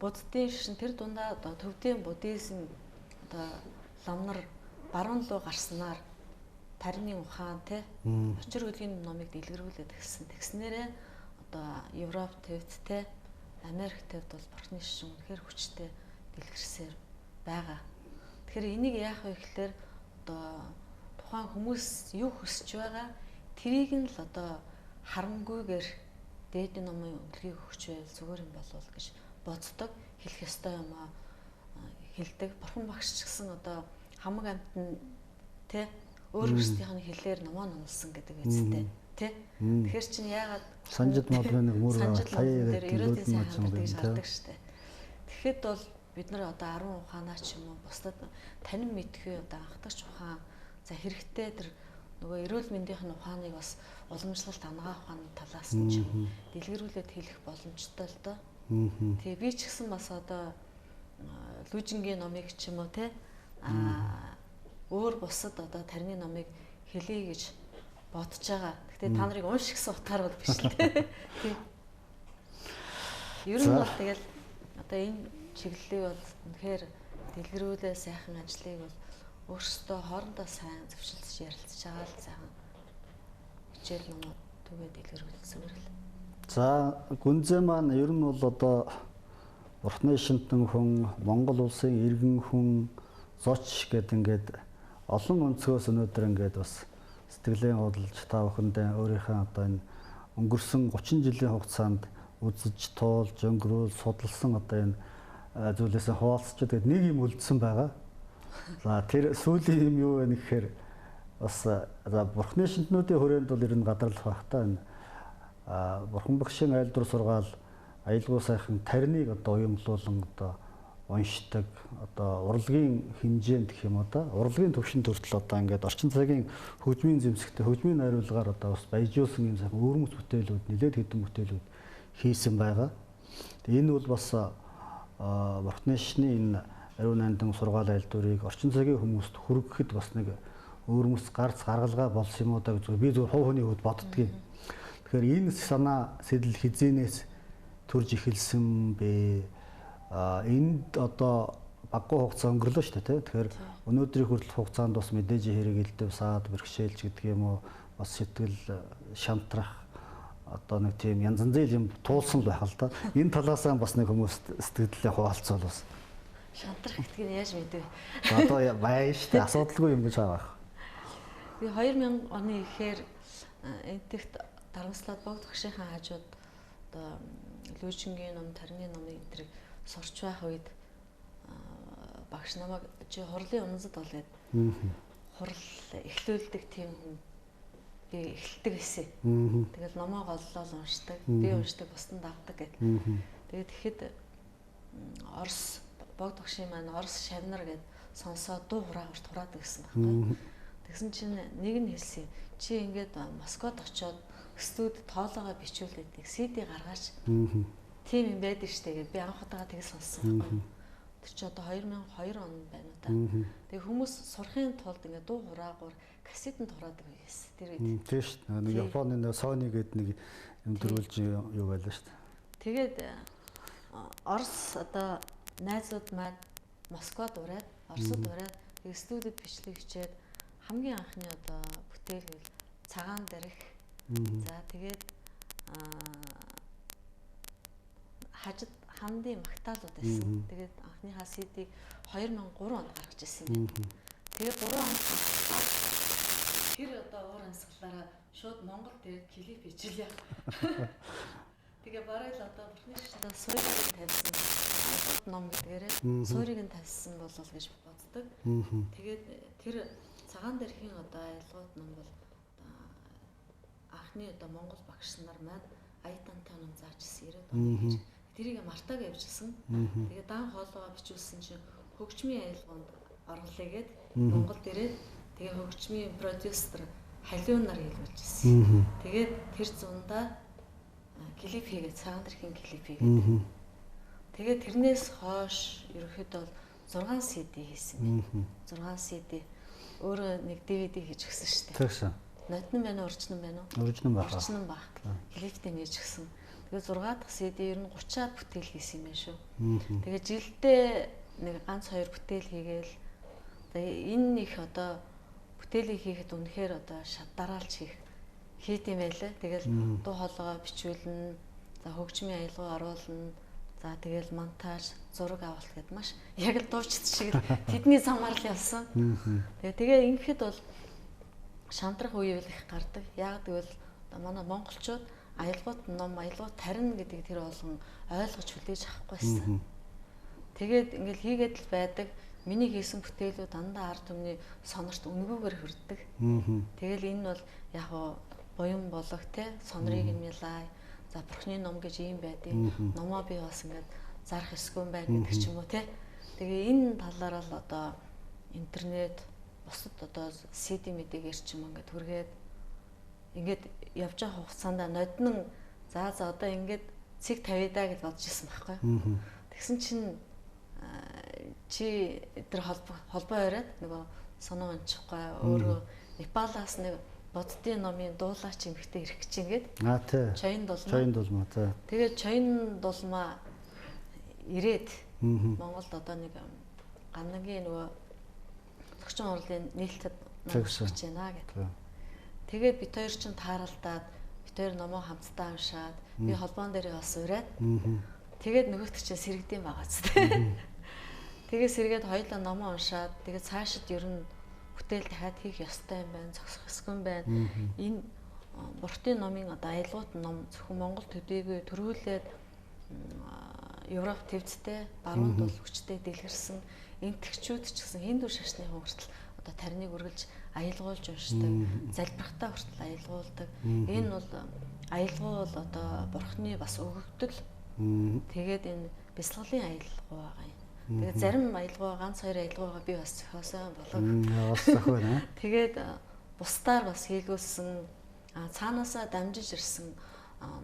[SPEAKER 2] буддийн шин тэр дундаа одоо төвдийн буддизм одоо лам нар баруун руу гарснаар тарны ухаан те учир хөдөлгөөний номыг дэлгэрүүлээд тэгснээрээ одоо Европ төвд те Америк төвд бол Бурхны шишин үнэхээр хүчтэй дэлгэрсээр байгаа. Тэгэхээр энийг яах вэ гэхээр одоо тухайн хүмүүс юу хүсэж байгаа тэрийг нь л одоо харангүйгээр дээдийн номын өгүүлгийг өгч байвал зүгээр юм болов гэж боддог, хэлэх ёстой юм аа хэлдэг. Бурхан багш ч гэсэн одоо хамаг амтнд те өөр өөрсдийнх нь хэлээр номоо номлосон гэдэг үстэй тий. Тэгэхээр чинь яагаад
[SPEAKER 1] санжид мод нэг мөр
[SPEAKER 2] хаяа ерөөдийн сайн ханддаг гэж хардаг штэ. Тэгэхэд бол бид нар одоо 10 ухаанаа ч юм уу бусдад танин мэдхүй одоо анхдагч ухаан за хэрэгтэй тэр нөгөө эрүүл мэндийнх нь ухааныг бас уламжлалт анагаа ухааны талаас нь ч юм дэлгэрүүлээд хэлэх боломжтой л доо. Тэгээ би ч гэсэн бас одоо Лүжингийн номыг ч юм уу тий өөр бусад одоо тарны номыг хэлье гэж бодож байгаа. Гэхдээ та нарыг унших гэсэн утгаар бол биш л дээ. Тийм. Ер нь бол тэгэл одоо энэ чиглэлийг бол үнэхээр дэлгэрүүлээ сайхан ажлыг бол өөрсдөө хоорондоо сайн зөвшөлдөж ярилцж байгаа л сайхан хичээл номууд түгээ дэлгэрүүлсэн үргэлж.
[SPEAKER 1] За гүнзээ маань ер нь бол одоо Бурхны шинтэн хүн, Монгол улсын иргэн хүн, зоч гэдэг ингээд олон өнцгөөс өнөөдөр ингээд бас сэтгэлийн худалдаж та бүхэндээ өөрийнхөө одоо энэ өнгөрсөн 30 жилийн хугацаанд үзэж, туулж, өнгөрөөл, судалсан одоо энэ зүйлээсээ хуваалцж тэгээд нэг юм үлдсэн байгаа. За тэр сүүлийн юм юу вэ гэхээр бас за Бурхны шинтнүүдийн хүрээнд бол ер нь гадарлах байх та энэ Бурхан багшийн айлдвар сургаал аюулгүй сайхан тарныг одоо уямлуулан одоо уншдаг одоо урлагийн хэмжээнд гэх юм одоо урлагийн төвшин төртөл одоо ингээд орчин цагийн хөгжмийн зэмсэгтэй хөгжмийн найруулгаар одоо бас баяжуулсан юм сайхан өөрмөц бүтээлүүд нэлээд хэдэн бүтээлүүд хийсэн байгаа. Энэ бол бас Бурхны шишний энэ ариун нандин сургаал айлдварыг орчин цагийн хүмүүст хүргэхэд бас нэг өөрмөц гарц гаргалгаа болсон юм уу да гэж би зөв хувь хүний хувьд боддгийг. Тэгэхээр энэ санаа сэтэл хизээнээс төрж эхэлсэн бэ. Энд одоо баггүй хугацаа өнгөрлөө шүү дээ. Тэгэхээр өнөөдрийн хүртэлх хугацаанд бас мэдээж хэрэг элдэв саад бэрхшээлч гэдэг юм уу бас сэтгэл шантрах одоо нэг тийм янз янзын юм туулсан байх л да. Энэ талаасаа бас нэг хүмүүс сэтгэлдээ хуваалцвал бас
[SPEAKER 2] шантрах гэдгийг яаж мэдвэ?
[SPEAKER 1] Одоо байна шүү дээ. Асуудалгүй юм гэж байгаа.
[SPEAKER 2] Би 2000 оны ихээр энтэгт дарамслаад богд багшийнхаа хажууд одоо Лүжингийн ном, тарны номыг энэ сурч байх үед багш намайг чи хурлын унзад бол гээд хурал эхлүүлдэг тийм хүн би эхэлдэг байсан. Тэгэл номоо голлол уншдаг, би уншдаг, бусдад авдаг гэд. Тэгээд тэгэхэд Орос богд багшийн маань Орос шавнар гэд сонсоод дуу хураагаарт хураадаг гэсэн байхгүй. Тэгсэн чинь нэг нь хэлсэн. Чи ингээд Москвад очиод студ тоолоогоо бичүүлээд нэг CD гаргаач. Тийм юм байдаг штэ гэд би анх удаага тийг сонссон байхгүй. Тэр чи одоо 2002 он байна уу та. Тэгээ хүмүүс сурахын тулд ингээд дуу хураагаар кассетанд хураадаг байсан. Тэр үед.
[SPEAKER 1] Тийм шүү дээ. Нэг Японы нэг Sony гэдэг нэг юм төрүүлж юу байлаа шүү дээ.
[SPEAKER 2] Тэгээд Орос одоо найзууд маань Москвад ураад, Оросд ураад тэгээ студид бичлэг хичээд хамгийн анхны одоо бүтээл гэвэл цагаан дэрх. За тэгээд хажид хандын магтаалууд байсан. Тэгээд анхныхаа CD-г 2003 онд гаргаж ирсэн юм байна. Тэгээд 3 он тэр одоо уур амьсгалаараа шууд Монгол дээр клип хийчихлээ. Тэгээ бараг л одоо бурхны шашинаа суурийг тавьсан ном гэдгээрээ суурийг нь тавьсан болол гэж боддог. Тэгээд тэр цагаан дэрхийн одоо аялгууд ном бол анхны одоо Монгол багш нар маань аятантай ном заажсэн 90-ад оны гэж. Тэрийг мартааг явьжсэн. Тэгээд дан хоолойгоо бичүүлсэн чинь хөгжмийн аялгаунд оруулъя гэд Монгол дээрээ тэгээ хөгжмийн продюсер халиунаар хэлүүлжсэн. Тэгээд тэр зундаа клип хийгээд цагаан дэрхийн клип хийгээд. Тэгээд тэрнээс хойш ерөөхдөө 6 CD хийсэн байна. 6 CD. Өөрөө нэг DVD хийж өгсөн шүү дээ.
[SPEAKER 1] Тэгсэн.
[SPEAKER 2] Нотн байна уу, урчнан байна уу?
[SPEAKER 1] Урчнан байна.
[SPEAKER 2] Урчнан баг. Клиптэй нээж өгсөн. Тэгээд 6 дахь CD ер нь 30-аад бүтээл хийсэн юм байна шүү. Тэгээд жилдээ нэг ганц 2 бүтээл хийгээл. Тэгээд энэ их одоо бүтээлийг хийхэд үнэхээр одоо дараалж хийх юм байлаа. Тэгэл дуу хоолойгоо бичүүлнэ. За хөгжмийн аялгаа оруулна. За тэгэл монтаж, зураг авалт гэдээ маш яг л дуучид шиг тэдний замаар л явсан. Тэгээ ингэхэд бол шантрах үе их гардаг. Яг тэгвэл манай монголчууд аялгууд ном, аялгууд тарина гэдэг тэр болгон ойлгож хүлээж авахгүйсэн. Тэгээд ингээл хийгээд л байдаг. Миний хийсэн бүтээлүүд дандаа ард түмний сонорт өнгөөгөр хүрдэг. Тэгэл энэ бол яг буян болог те сонрыг нэлээ. За бурхны ном гэж юм байдаг. Номоо би бас ингээд зарах эсгүй байна гэдэг ч юм уу те. Тэгээ энэ талаараа л одоо интернет бусад одоо CD мэдээгээр ч юм ингээд хүргээд ингээд явж байгаа хугацаанд ноднон за одоо ингээд цэг тавиадаа гэж бодож ирсэн байхгүй. Тэгсэн чинь чи тэр холбоо яриад нөгөө соноо ончихгүй өөрөө Непалаас нэг боддын номын дуулаач эмхтэй ирэх гэж ингээд
[SPEAKER 1] тий.
[SPEAKER 2] Чойн
[SPEAKER 1] дулмаа тий.
[SPEAKER 2] Тэгээд чойн дулмаа ирээд Монголд одоо нэг ганнагийн нөгөө зохион урлын нээлттэй ном хийж байна гэдэг. Тэгээд бид хоёр ч тааралдаад бид хоёр номоо хамтдаа уншаад би холбоон дээр бас ураад тэгээд нөгөөт чинь сэрэгдэм байгаа ч тийм. Тэгээд сэргээд хоёулаа номоо уншаад тэгээд цаашид ер нь бүтээл дахиад хийх ёстой юм байна, зогсох ёсгүй юм байна. Энэ бурхтын номын одоо аялгууд ном зөвхөн Монгол төдийгүй төрүүлээд Европ төвцтэй баруун тул хүчтэй дэлгэрсэн энтгчүүд ч гэсэн хиндүү шашны хүртэл одоо тарныг үргэлж аялгуулж уншдаг, залбирахтаа хүртэл аялгуулдаг. Энэ бол аялгуу бол одоо бурхны бас өгөгдөл. Тэгээд энэ бясалгалын аялгуу байгаа юм. Тэгээд зарим аялгаа ганц 2 аялгаагаа би бас зохиосон болов. Тэгээд бусдаар бас хийлгүүлсэн цаанаасаа дамжиж ирсэн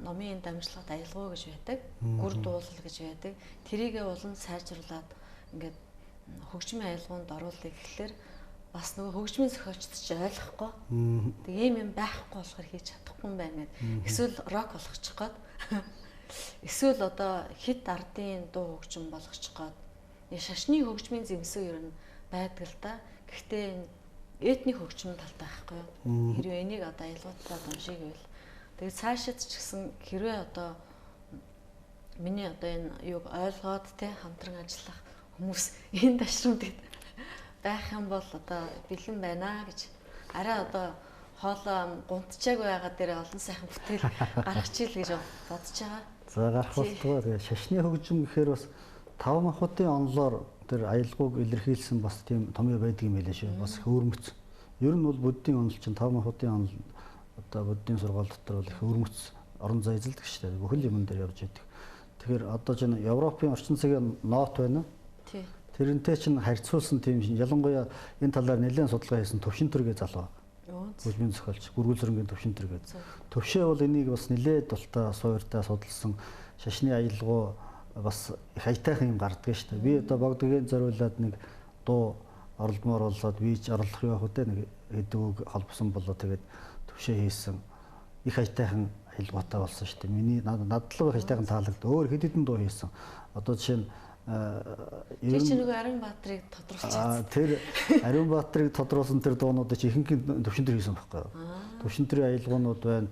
[SPEAKER 2] номын дамжлагт аялгаа гэж байдаг. Гүр дуулал гэж байдаг. Тэрийгээ улам сайжруулад ингээд хөгжмийн аялгаунд оруулах гэхэлэр бас нөгөө хөгжмийн зохиолчд ч ойлгохгүй. Тэг ийм юм байхгүй болохоор хийж чадахгүй юм байна гэд. Эсвэл рок болгочих гээд. Эсвэл одоо хит ардын дуу хөгжим болгочих гээд. Шашны хөгжмийн зэмсэг ер нь байдаг л да. Гэхдээ энэ этник хөгжмийн талтай байхгүй юу? Хэрвээ энийг одоо аялгуудаа уншиг гэвэл тэгээд цаашид ч гэсэн хэрвээ одоо миний одоо энэ юуг ойлгоод те хамтран ажиллах хүмүүс энэ ташрамд байх юм бол одоо бэлэн байна гэж арай одоо хоолоо гунтчааг байгаа дээр олон сайхан бүтээл гаргах чийл гэж бодож байгаа.
[SPEAKER 1] За гарах болтгоо тэгээ шашны хөгжим гэхээр бас 5 махбодын онлоор тэр аялгауг илэрхийлсэн бас тийм томьёо байдаг юм байлаа шүү. Бас их өөрмөц. Ер нь бол буддийн онол чинь 5 махбодын онол одоо буддийн сургаал дотор бол их өөрмөц орон зай эзэлдэг шүү дээ. Бүхэл юм дээр явж идэг. Тэгэхээр одоо чинь Европын орчин цагийн нот байна.
[SPEAKER 2] Тий.
[SPEAKER 1] тэрнтэй чинь харьцуулсан тийм ялангуяа энэ талаар нэлээд судалгаа хийсэн Төвшинтэр гээ залуу. Хөгжмийн зохиолч Гүргүлзэрэнгийн Төвшинтэр гэдэг. Төвшөө бол энийг бас нэлээд дултай суурьтай судалсан шашны аялалгуу бас их аятайхан юм гардаг шүү дээ. Би одоо богдгийн зориулаад нэг дуу оролдмоор болоод би ч орлох юу авах үү нэг хэдэг үг холбосон болоо тэгээд төвшөө хийсэн их аятайхан аялалгуутай болсон шүү дээ. Миний надад л аятайхан таалагдав. Өөр хэд хэдэн дуу хийсэн. Одоо жишээ нь
[SPEAKER 2] Тэр чинь нөгөө Ариун Баатрыг тодруулчихсан.
[SPEAKER 1] Тэр Ариун Баатрыг тодруулсан тэр дуунуудыг ихэнх Төвшинтэр хийсэн байхгүй юу? Төвшинтрийн аялалгуунууд байна.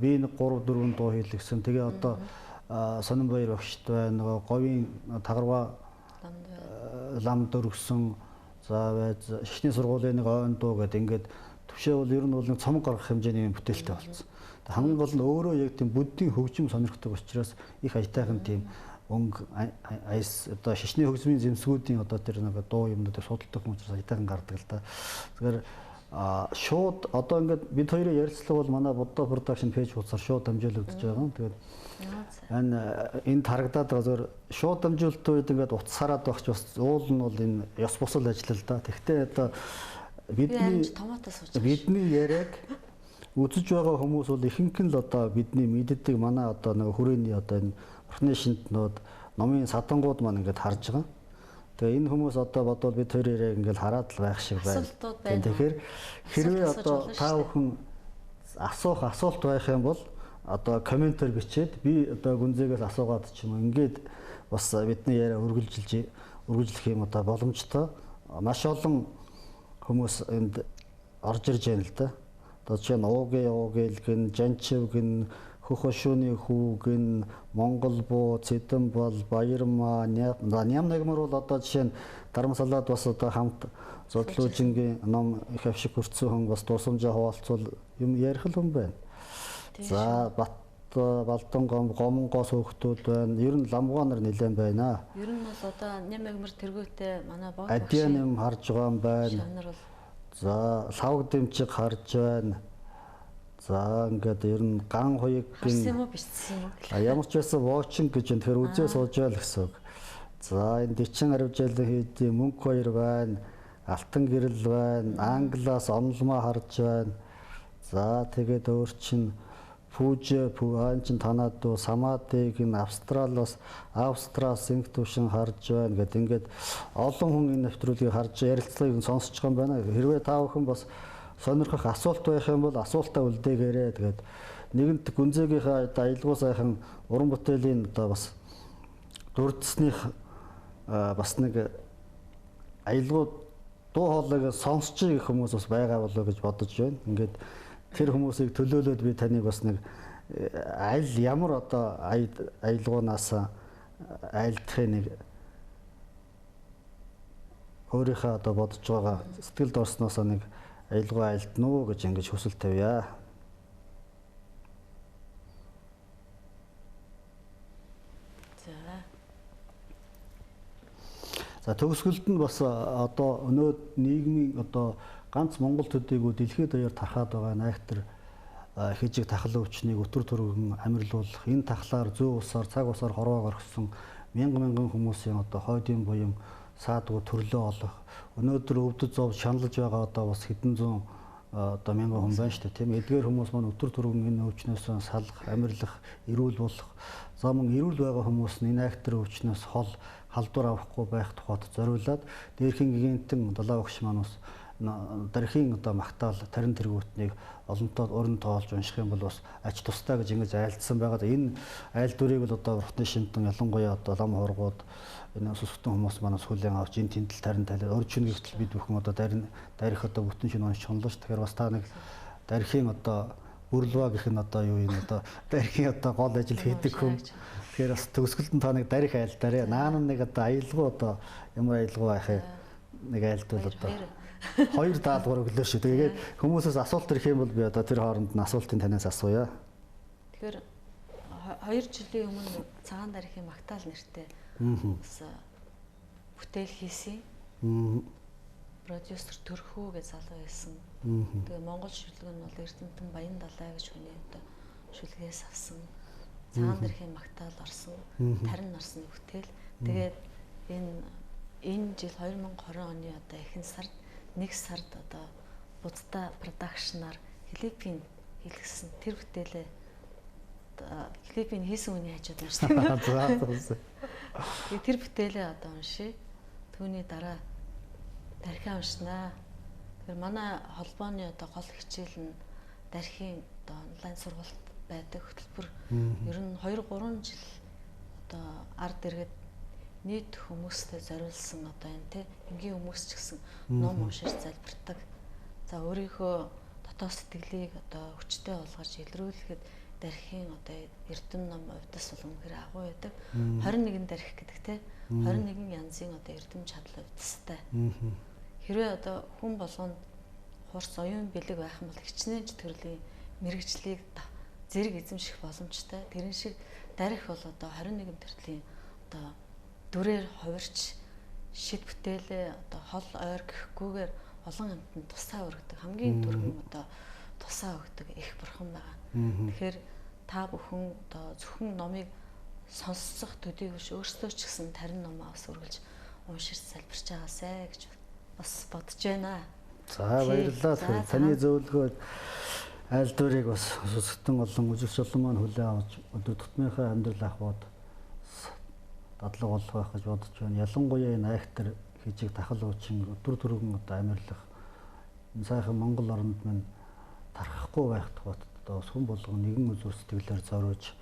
[SPEAKER 1] Би нэг 3 4 дуу хийлгсэн. Тэгээ одоо Сонинбаяр багшд байна. Нөгөө говийн тагарва ламд өргсөн. За байж шашны сургуулийн нэг ойн дуу гэдэг ингээд төвшөө бол ер нь бол нэг цомог гаргах хэмжээний бүтээлтэй болсон. Хамгийн гол нь өөрөө яг тийм буддийн хөгжим сонирхдаг учраас их аятайхан тийм өнгө айс одоо шашны хөгжмийн зэмсгүүдийн одоо тэр нэг дуу юмнуудыг судалдаг хүн учраас аятайхан гардаг л да. Тэгэхээр шууд одоо ингээд бид хоёрын ярилцлага бол манай Будда production пэйж хуудасаар шууд дамжуулагдаж байгаа. Тэгээд энэ харагдаад байгаа зөвөр шууд дамжуулалтын үед ингээд утас хараад багч бас уул нь бол энэ ёс бусал ажил л да. Тэгвэл одоо бидний яриаг үзэж байгаа хүмүүс бол ихэнх нь л одоо бидний мэддэг манай одоо нэг хүрээний одоо энэ орхны шинтнүүд номын садангууд маань ингээд харж байгаа. Тэгээ энэ хүмүүс одоо бодвол бид хоёр яриаг ингээд хараад л байх шиг байна. Тэгэхээр хэрвээ одоо та бүхэн асуулт байх юм бол одоо комментээр бичээд би одоо гүнзээгээс асуугаад ч юм уу ингээд бас бидний яриа үргэлжлэх юм одоо боломжтой. Маш олон хүмүүс энд орж ирж байна л да. Одоо жишээ нь уугэл гэн жанчив гэн хөхөшүүний хүү гэн Монгол буу Цэдэнбол Баярмаа Ням нэгмэр бол одоо жишээ нь Дарамсалаад бас одоо хамт Зодлуужингийн ном их авшиг хүртсэн хүн бас дурсамжаа хуваалцвал юм ярих л хүн байна. За Балтангом Гомонгоос хүүхдүүд байна. Ер нь ламгоо нар нэлээд байна.
[SPEAKER 2] Ер нь бол одоо Ням нэгмэр тэргүүтээ манай богд
[SPEAKER 1] Адиан юм харж байгаа юм байна. За лавг дэмчиг харж байна. За ингээд ер нь ган хуйгийн ямар ч байсан воочин гэж энэ тэр үзээ сууж байл гэсэн үг. За энэ дэчин аривжаал хийдэг мөнгө хоёр байна. Алтан гэрэл байна. Англиас онлмоо харж байна. За тэгээд өөр чин Пүүжэн чин танаад дуу Самадыг ин Австралиас Инх төвшин харж байна гэдэг ингээд олон хүн энэ нэвтрүүлгийг харж ярилцлагыг сонсож байгаа юм байна. Хэрвээ та бүхэн бас сонирхох асуулт байх юм бол асуултаа үлдээгээрэй. Тэгээд нэгэнт гүнзээгийнхаа аялгуу сайхан уран бүтээлийн одоо бас дурдсных бас нэг аялгуу дуу хоолойг сонсч байгаа хүмүүс бас байгаа болоо гэж бодож байна. Ингээд тэр хүмүүсийг төлөөлөөд би таныг бас нэг ямар одоо аялгуунаас айлдахыг нэг өөрийнхөө одоо бодож байгаа сэтгэлд орсноос нэг аялгуу айлдна уу гэж ингэж хүсэл тавья. За төгсгөлд нь бас одоо өнөөдөр нийгмийн одоо ганц Монгол төдийгүй дэлхийд даяар тархаад байгаа найхтар хижиг тахлын өвчнийг өтөр төргөн амьрлуулах энэ тахлаар зөө усаар цаг усаар хорвоо орхисон мянган хүмүүсийн одоо хойдын буян саадгүй төрлөө олох өнөөдөр өвдөд зов шаналж байгаа одоо бас хэдэн зуун одоо мянган хүн байна шүү дээ тийм эдгээр хүмүүс маань өтөр төргөн энэ өвчнөөс салах амьрлах эрүүл болох за мөн эрүүл байгаа хүмүүс нь энэ найхтар өвчнөөс хол халдвар авахгүй байх тухайд зориулаад дээрхийн гигантын далаа багш маань бас дархийн одоо магтаал тарин тэргүүтнийг олонтоо өрн тоолж унших юм бол бас ач тустай гэж ингэж айлдсан байгаа. Энэ айлдварыг бол одоо уртны шинтэн ялангуяа одоо лам хоргууд энэ сүсгтэн хүмүүс манаас хүлээн авч энэ тэмдэл тарин талаар орчин гэтэл бид бүхэн одоо дарих одоо бүтэн шинэ уншиж хонлооч. Тэгэхээр бас та нэг дархийн одоо бүрлваа гэх нь одоо юу юм одоо дархийн одоо гол ажил хийдэг хүн. Тэгэхээр бас төгсгөлд нь та нэг дарих айлдаарэ. Наан нэг одоо аялгуу одоо ямар аялгуу байх юм нэг айлдвал одоо хоёр даалгавар өглөө шүү. Тэгээд хүмүүсээс асуулт ирэх юм бол би одоо тэр хооронд нь асуултын танаас асууя.
[SPEAKER 2] Тэгэхээр 2 жилийн өмнө цагаан дархийн магтаал нэртэй бүтээл хийсэн. Продюсер Төрхөө гэж залуу байсан. Тэгээ Монгол шүлэг нь бол Эрдэнэтэн Баян далай гэж хүний одоо шүлгээс авсан. Цагаан дархийн магтаал орсон. Тарин орсны бүтээл. Тэгээд энэ энэ жил 2020 оны одоо эхний сард 1 сард одоо Будда продакшнаар Филиппин хийлгэсэн тэр бүтээлээ Филиппин хийсэн үний хажууд уншсан. Тэр бүтээлээ одоо уншия. Түүний дараа дархиа уншнаа. Тэгэхээр манай холбооны одоо гол хичээл нь дархийн одоо онлайн сургалт байдаг хөтөлбөр. Ер нь 2-3 жил одоо ард иргэд нийт хүмүүстэй зориулсан одоо энэ те энгийн хүмүүс ч гэсэн ном уншиж залбирдаг. За өөрийнхөө дотоод сэтгэлийг одоо хүчтэй болгож илрүүлэхэд дархийн одоо эрдэм ном увдас болон хэр агуу байдаг. 21 дархи гэдэг те 21 янзын одоо эрдэм чадал увдастай. Хэрвээ одоо хүн болгонд хурц оюун бэлэг байх юм бол хичнээн төрлийн мэрэгжлийг зэрэг эзэмших боломжтой. Тэрэн шиг дарих бол одоо 21 төрлийн одоо дүрээр хувирч шид бүтээлээ одоо хол ойр гэхгүйгээр олон амтнд тусаа өргөдөг хамгийн түргэн одоо тусаа өгдөг их бурхан байгаа. Тэгэхээр та бүхэн одоо зөвхөн номыг сонсох төдийгүй биш өөрсдөө ч гэсэн тарин номоо бас үргэлж уншиж залбирч байгаасай гэж бас бодож байна.
[SPEAKER 1] За баярлалаа. Таны зөвлөгөө айл дүүрийг бас сүсгтэн олон үзэгч олон маань хүлээн авч өдөр тутмынхаа амьдрал ахуйд дадлаг болох байх гэж бодож байна. Ялангуяа энэ айхтар хижиг тахал уучин өдөр түргэн одоо амьрлах энэ сайхан Монгол оронд минь тархахгүй байх тохиолдолд одоо хүн болгон нэгэн үзүүр сэтгэлээр зориуж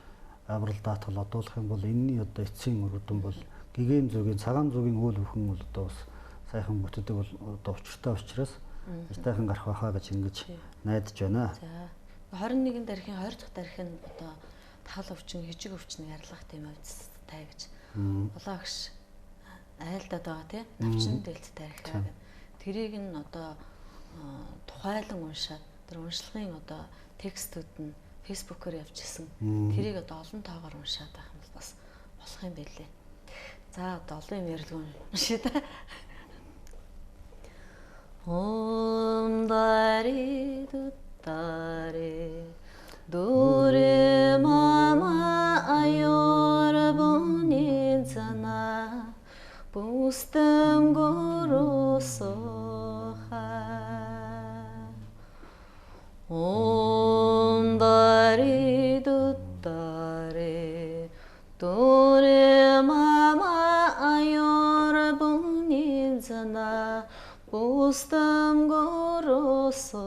[SPEAKER 1] аврал даатгал одуулах юм бол энэний одоо эцсийн өргөдөн бол гэгэн зүгийн цагаан зүгийн үйл бүхэн бол одоо бас сайхан бүтдэг бол одоо учиртай учраас тайхан гарах байхаа гэж ингэж найдаж байна.
[SPEAKER 2] За 21 дархийн 20 дахь дарх нь одоо тахал өвчин хижиг өвчнийг арилгах тийм авцтай гэж болоогш айлдаад байгаа тийм навчин дээлттэй архиа гэдэг. Тэрийг нь одоо тухайлан уншаад тэр уншлагын одоо текстүүд нь фэйсбүүкээр явжсэн. Тэрийг одоо олон тоогоор уншаад байх юм бол бас болох юм байлээ. За одоо олон юм ярилгүй уншия та. Om dari duttare dure mama ayor boni zana bustam gorosoha Om dari duttare dure mama ayor boni zana Bustam gorosoha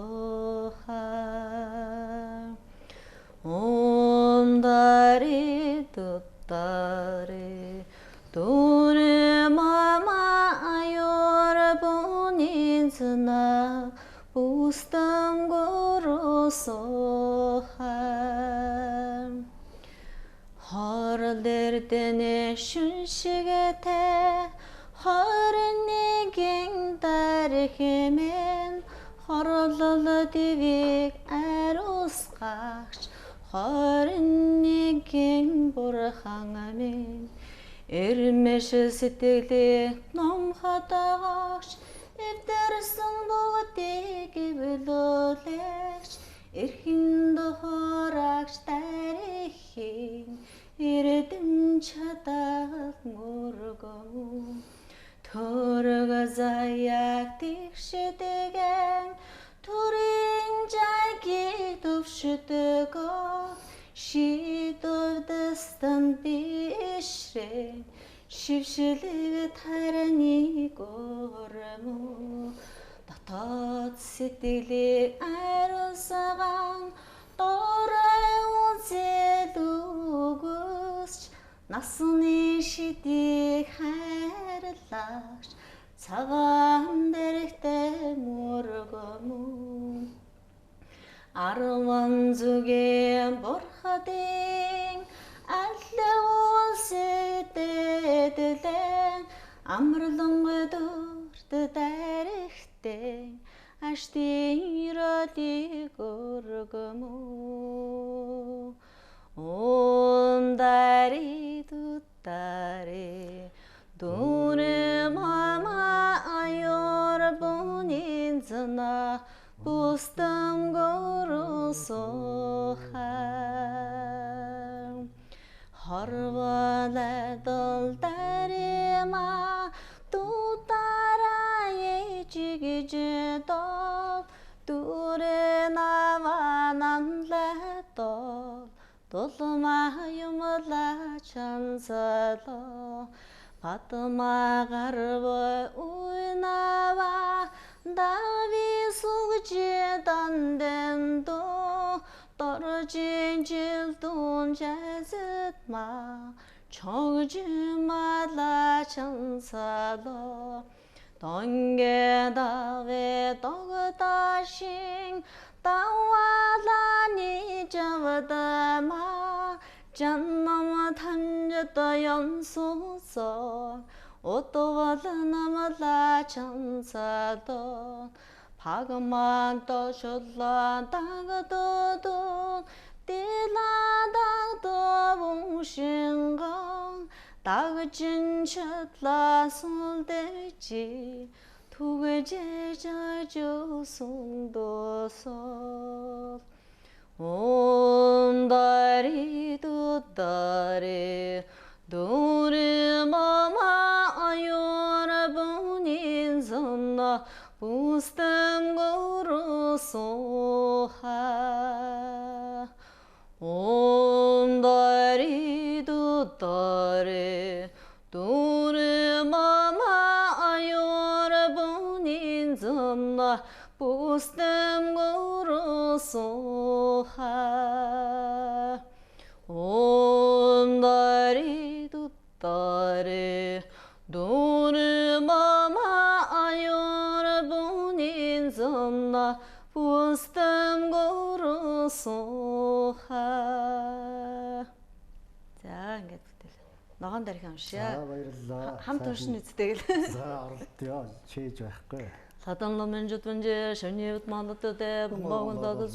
[SPEAKER 2] Om dari duttare Dore mama ayor bonin zna Bustam gorosoha Har derdene şunşigete Harnigin darhimen Harlalı divik erusqax Harnigin burhangamin Ermeş сэтгэлээ ном хатагаш Эвдэрсэн бүгдийг бүлүүлэгч Эрхэн дохорагч тарихин Эрдэм чадал мөргөм Төрөг заяг тэгшэдэгэн Төрийн жайгийг төвшөдөгөө Шидөвдөстөн бишрэн Шившилэг тараны гөрмө Дотоод сэтгэлийг ариусган Дорой үзэл үгүйсч Насны шидийг хайрлагч Цагаан дэрэгтэй мөргөмө Арван зүгийн бурхадын Аллаа сэтэдлэн Амрлан өдөрт дарихтэн Аштын ирэлийг өргөмө Om dari duttare Dure mama ayor bonin zna Bustam gorosoha Harvala dol darima 돌마 유물라 찬살로 바트마 가르보 우나와 다비 수지 단덴도 떨어진 질돈 자짓마 정지마라 찬살로 동계다외 도그다싱 따와라니 잡다마 잔나마 탄저다 연소서 오토와다나마라 찬사도 파그막도 숏라 다가도도 띠라다도 봉신강 다그진쳤라 손대지 두개제자주 송도서 온다리 두다리 두리마마 아요라분인 선나 부스tam고로 소하 온다리 두다리 두리마마 아요라분인 선나 부스tam고로 소하 온다리 두다리 두리마마 아요라분인 선나 부스tam고로 소하 자 ингээд ногоон дарих юм шиг.
[SPEAKER 1] За баярлалаа.
[SPEAKER 2] Хамт уншин үздэг.
[SPEAKER 1] За оролтё. Чээж байхгүй.
[SPEAKER 2] 사단로면 주든지 신입 만났대 먹은다도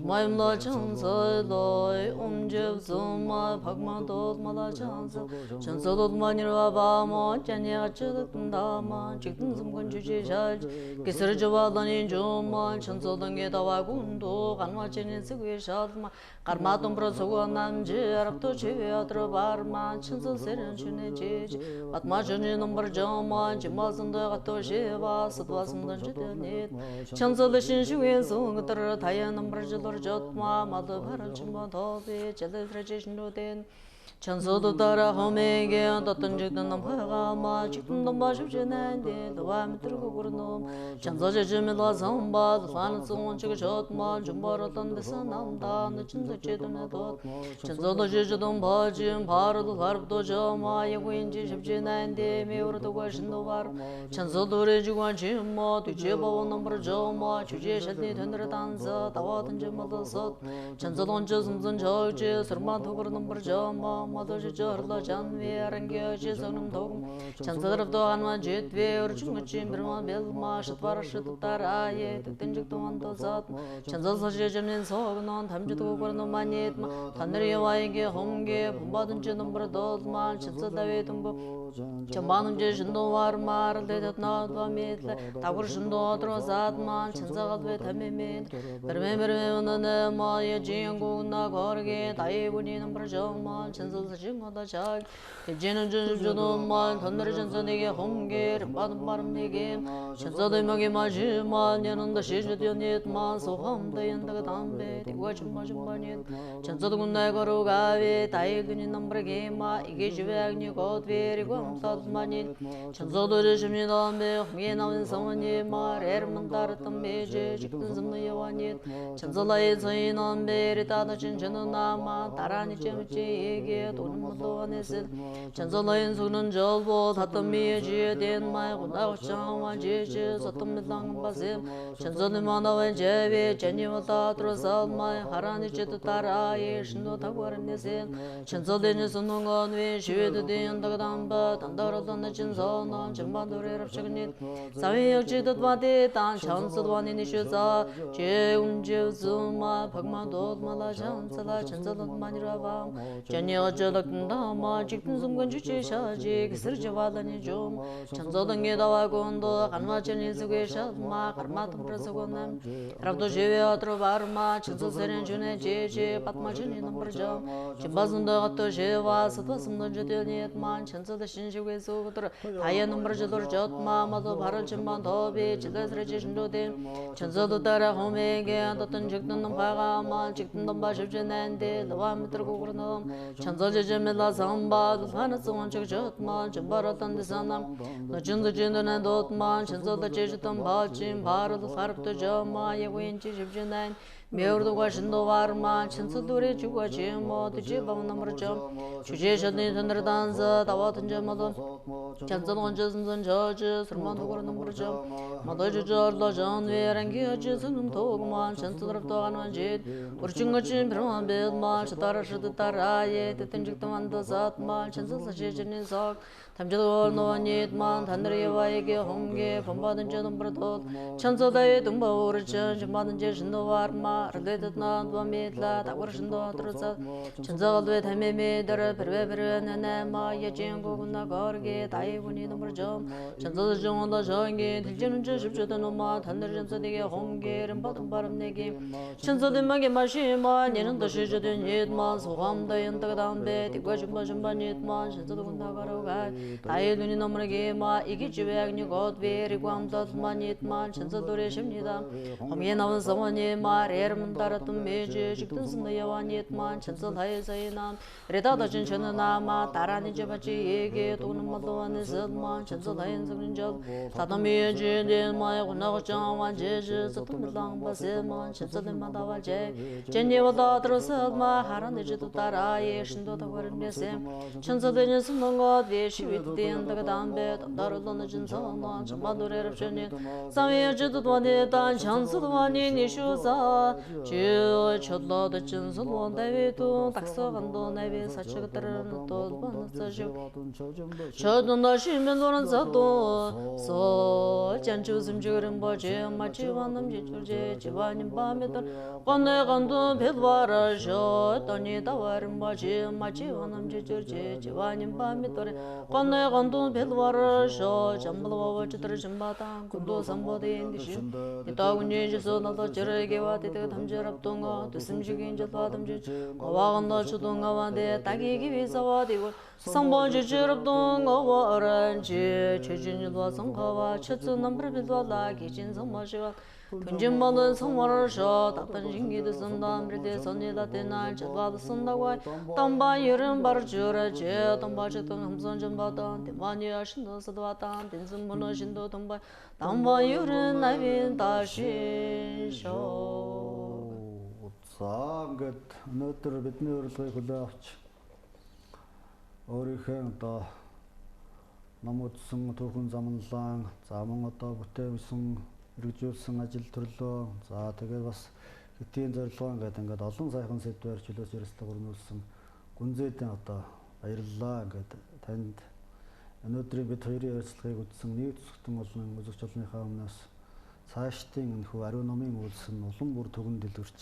[SPEAKER 2] 마음로 전설로이 umjevzuma 박만도 마다 찬서 전서도 많이와 바모 짠이가 쩌든다마 직든 숨근 주지 잘 기스를 좋아하더니 좀만 전서던 게 다와 군도 간마치는 쓰고 샤드마 карматом просуга нам жерто чея трабарма чынсыл серен чүне чеч батма жөне номер жама жимазында гато жева сытвасындан жөтөнет чынсыл шиншуен соңтыр тая номер жылор жотма мады барал чымба тоби челе трежешноден чынсылды дара хомеге датын жыдын нампагама чыктын домба жүжененде дуам түргө курном чынсыл жемела замба лан соң чыгы жотма жумбардан десанамдан чынды чедуне дот чынсылды жыдын бажым барыл гарбдо жама ягуинжи жүжененде меурды гашынды бар чынсылды режуган жыма түче бавоном бір жама чүже шадни төндір танза даватын жымылды сот чынсылын жызымзын жаужы сырман тугырным бір жама 마도시 저르라 잔웨 랑게 제성놈 도금 찬사드럽도 한만 жетве урчунгучим бирма белма шатварашыт тарае тыктынжык туманто зат 찬사서 제점낸 соогнон тамжытуу көрнө манетма танры вайге хомге бумбадынчы номбыр долма чынсадаве тумбу чамбаным же жындо вармар дедетна дваметле тагур жындо дрозатман чынсагадве тамемен бірме онаны мая жингуна горге таевуни номбыр жоман 진소서징어다 잘 이제는 준주도만 던너리 전선에게 홍게를 받은 바람 내게 천사들명의 마지막 년은다 시주되었니만 소함다 연다가 담배 대과 준마준마니 천사도군 나이거로 가위 다이그니 넘버게 마 이게 주백니 곧베리고 엄사드마니 천사도를 심리 담배 홍게 나온 성원이 말에르문 따르던 매제 직든 섬의 여완이 천사라의 서인 남배리 따다진 저는 나마 따라니 잼지 얘기 돈무도 안에서 전설의 수는 절보 샀던 미지에 된 말고 나고창만 지지 샀던 미당 바세 전설의 만화의 제비 전이마다 들어서 말 하라니 제도 따라에 신도 타고 하는데세 전설의 수는 건왜 시외도 된다가 담바 단다라던 진선은 전반도를 합쳐니 사회역지도 바데 단 전설도 아닌 이슈자 제운제 수마 박만도 말라 전설아 전설도 많이라 봐 전혀
[SPEAKER 3] 저저덕담마 직든 순간 주체샤지 기스르자와다니 좀 천조등에 다와곤도 간마천이 수게샤마 가르마tum 프라서곤남 랍도 제베아트로 바르마 천조세렌 주네 제제 바트마천이 넘버죠 김바순도 같도 제와 서도슴도 주되니만 천조의 신시괴소들 다이아 넘버저들 젖마 마도 바를 침만 더비 지대스레지 신도데 천조도 따라 호메게 어떤 직든 넘바가마 직든 넘바 십전인데 너와 들고 그러는 천조제제메라 삼바 하나 송원 적젖마 점바라던 데서남 너준도 진도는 도트만 천조도 제주던 바진 바르도 사르도 저마 예고인지 십전인 메어도 과신도 와르마 천수도리 주고 제모 뒤집어 넘어져 주제셔는 선들단서 다와던 점도 천선 원저선 저주 설만도 그러는 거죠 마도주저도 전외랑기 어지선 도구만 천수들도 하는지 우르증거진 병원 배만 저다르셔도 따라에 뜻인직도 만도zat만 천수서 제진석 담저도 노니만 단들이와에게 홍게 본받은 저는 버도 천서다에 등보르전 점받은 제신도 와르마 르데드나 도미라 다고르신도 들어서 천서가도에 담메메들 베르베르나나마 예진고구나 거르게 다이군이 넘버죠 천서도 정원도 정게 들지는 저 십조도 노마 단들전서되게 홍게를 받은 바람 내기 천서들만게 마시마 얘는 더 시저된 옛만 소감다 연다가 담배 뒷과 준바준바 옛만 천서도 군다 가로가 다이 눈이 넘어게 마 이게 주백니 god베리 광도만 옛만 천서도래 십니다 함에 나온 성원이 말에름 따랐던 매제 직든 순도야완 옛만 천서 다이서이남 레다다 진천은 아마 따라니 제바지 얘기 도는 것도 안에서만 천서 다인성인 적 다도미에 제된 마에 고나고 정한 제제 서tumlang 바세만 천서들만 다와제 제니와다 들어서마 하란 제도 따라에 신도다 거르네세 천서되는 숨는 것 외시위 다가 담배 다르던 진성만 정마도래를 전에 사회에 주도도네 단 찬수도니 니슈사 주 쳤다도 진성원 대회도 딱서간도 내비 사치가들은 또 번서죠 저도 시면도는 저도 소 잔주슴 주름 보지 마치완놈 지출제 지완님 밤에들 건네간도 배와라셔 떠니 다와름 보지 마치완놈 지출제 지완님 밤에들 건네간도 배와라셔 잠불와 지들 심바당 군도 삼보대 인디시 이따군지 지서 나도 저에게와 대대 담저랍동거 두심지긴 저도 담지 와간도 주동가와데 따기기 위서와 되고 상번지 저랍동거 와란지 최진이도 성가와 쳇츠 넘버비도라 기진 성마시와 분진만은 성화를셔 답단 신기도 선담 리데 선이다 때날 저도 선다고 담바 여름 바로 저라제 담바제던 함선 좀 받아 대만이 하신도서도 왔다 된슨 무너신도 담바 담바 여름 나빈 다시 쇼
[SPEAKER 1] Саагт өнөөдөр бидний урилгыг хүлээн авч өөрийнхөө одоо намуудсан түүхэн замналан за мөн одоо бүтээмсэн хэрэгжүүлсэн ажил төрлөө за тэгээд бас хэтийн зорилгоо ингээд олон сайхан сэдвээр чөлөөс ерөөсөө өрнүүлсэн гүнзэйдэн одоо баярлалаа ингээд танд өнөөдрийн бид хоёрын ярилцлагыг үзсэн нийт зөвхөн олон үзэгч олонныхаа өмнөөс цаашдын энэхүү ариун номын үйлс нь улам бүр төгөн дэлгэрч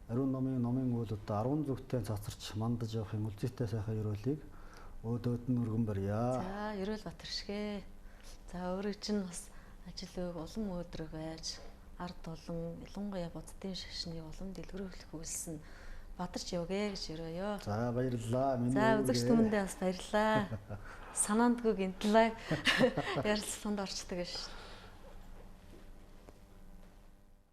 [SPEAKER 1] ариун номын үйл одоо 10 зүгтээ цацарч мандаж явахын үлзийтэй сайхан ерөөлийг өөдөөд нь өргөн барья.
[SPEAKER 3] За ерөөл Батэршгэ. За өөрөө чинь бас ажил улам өөдрөг байж ард олон ялангуяа боддын шашныг улам дэлгэрүүлэх үйлсэн Батарч явгээ гэж өрөөё.
[SPEAKER 1] За баярлалаа.
[SPEAKER 3] За үзэгч түмэндээ бас баярлалаа. Санаандгүй гинтлээ. Ярилцлаганд орчдөг ш.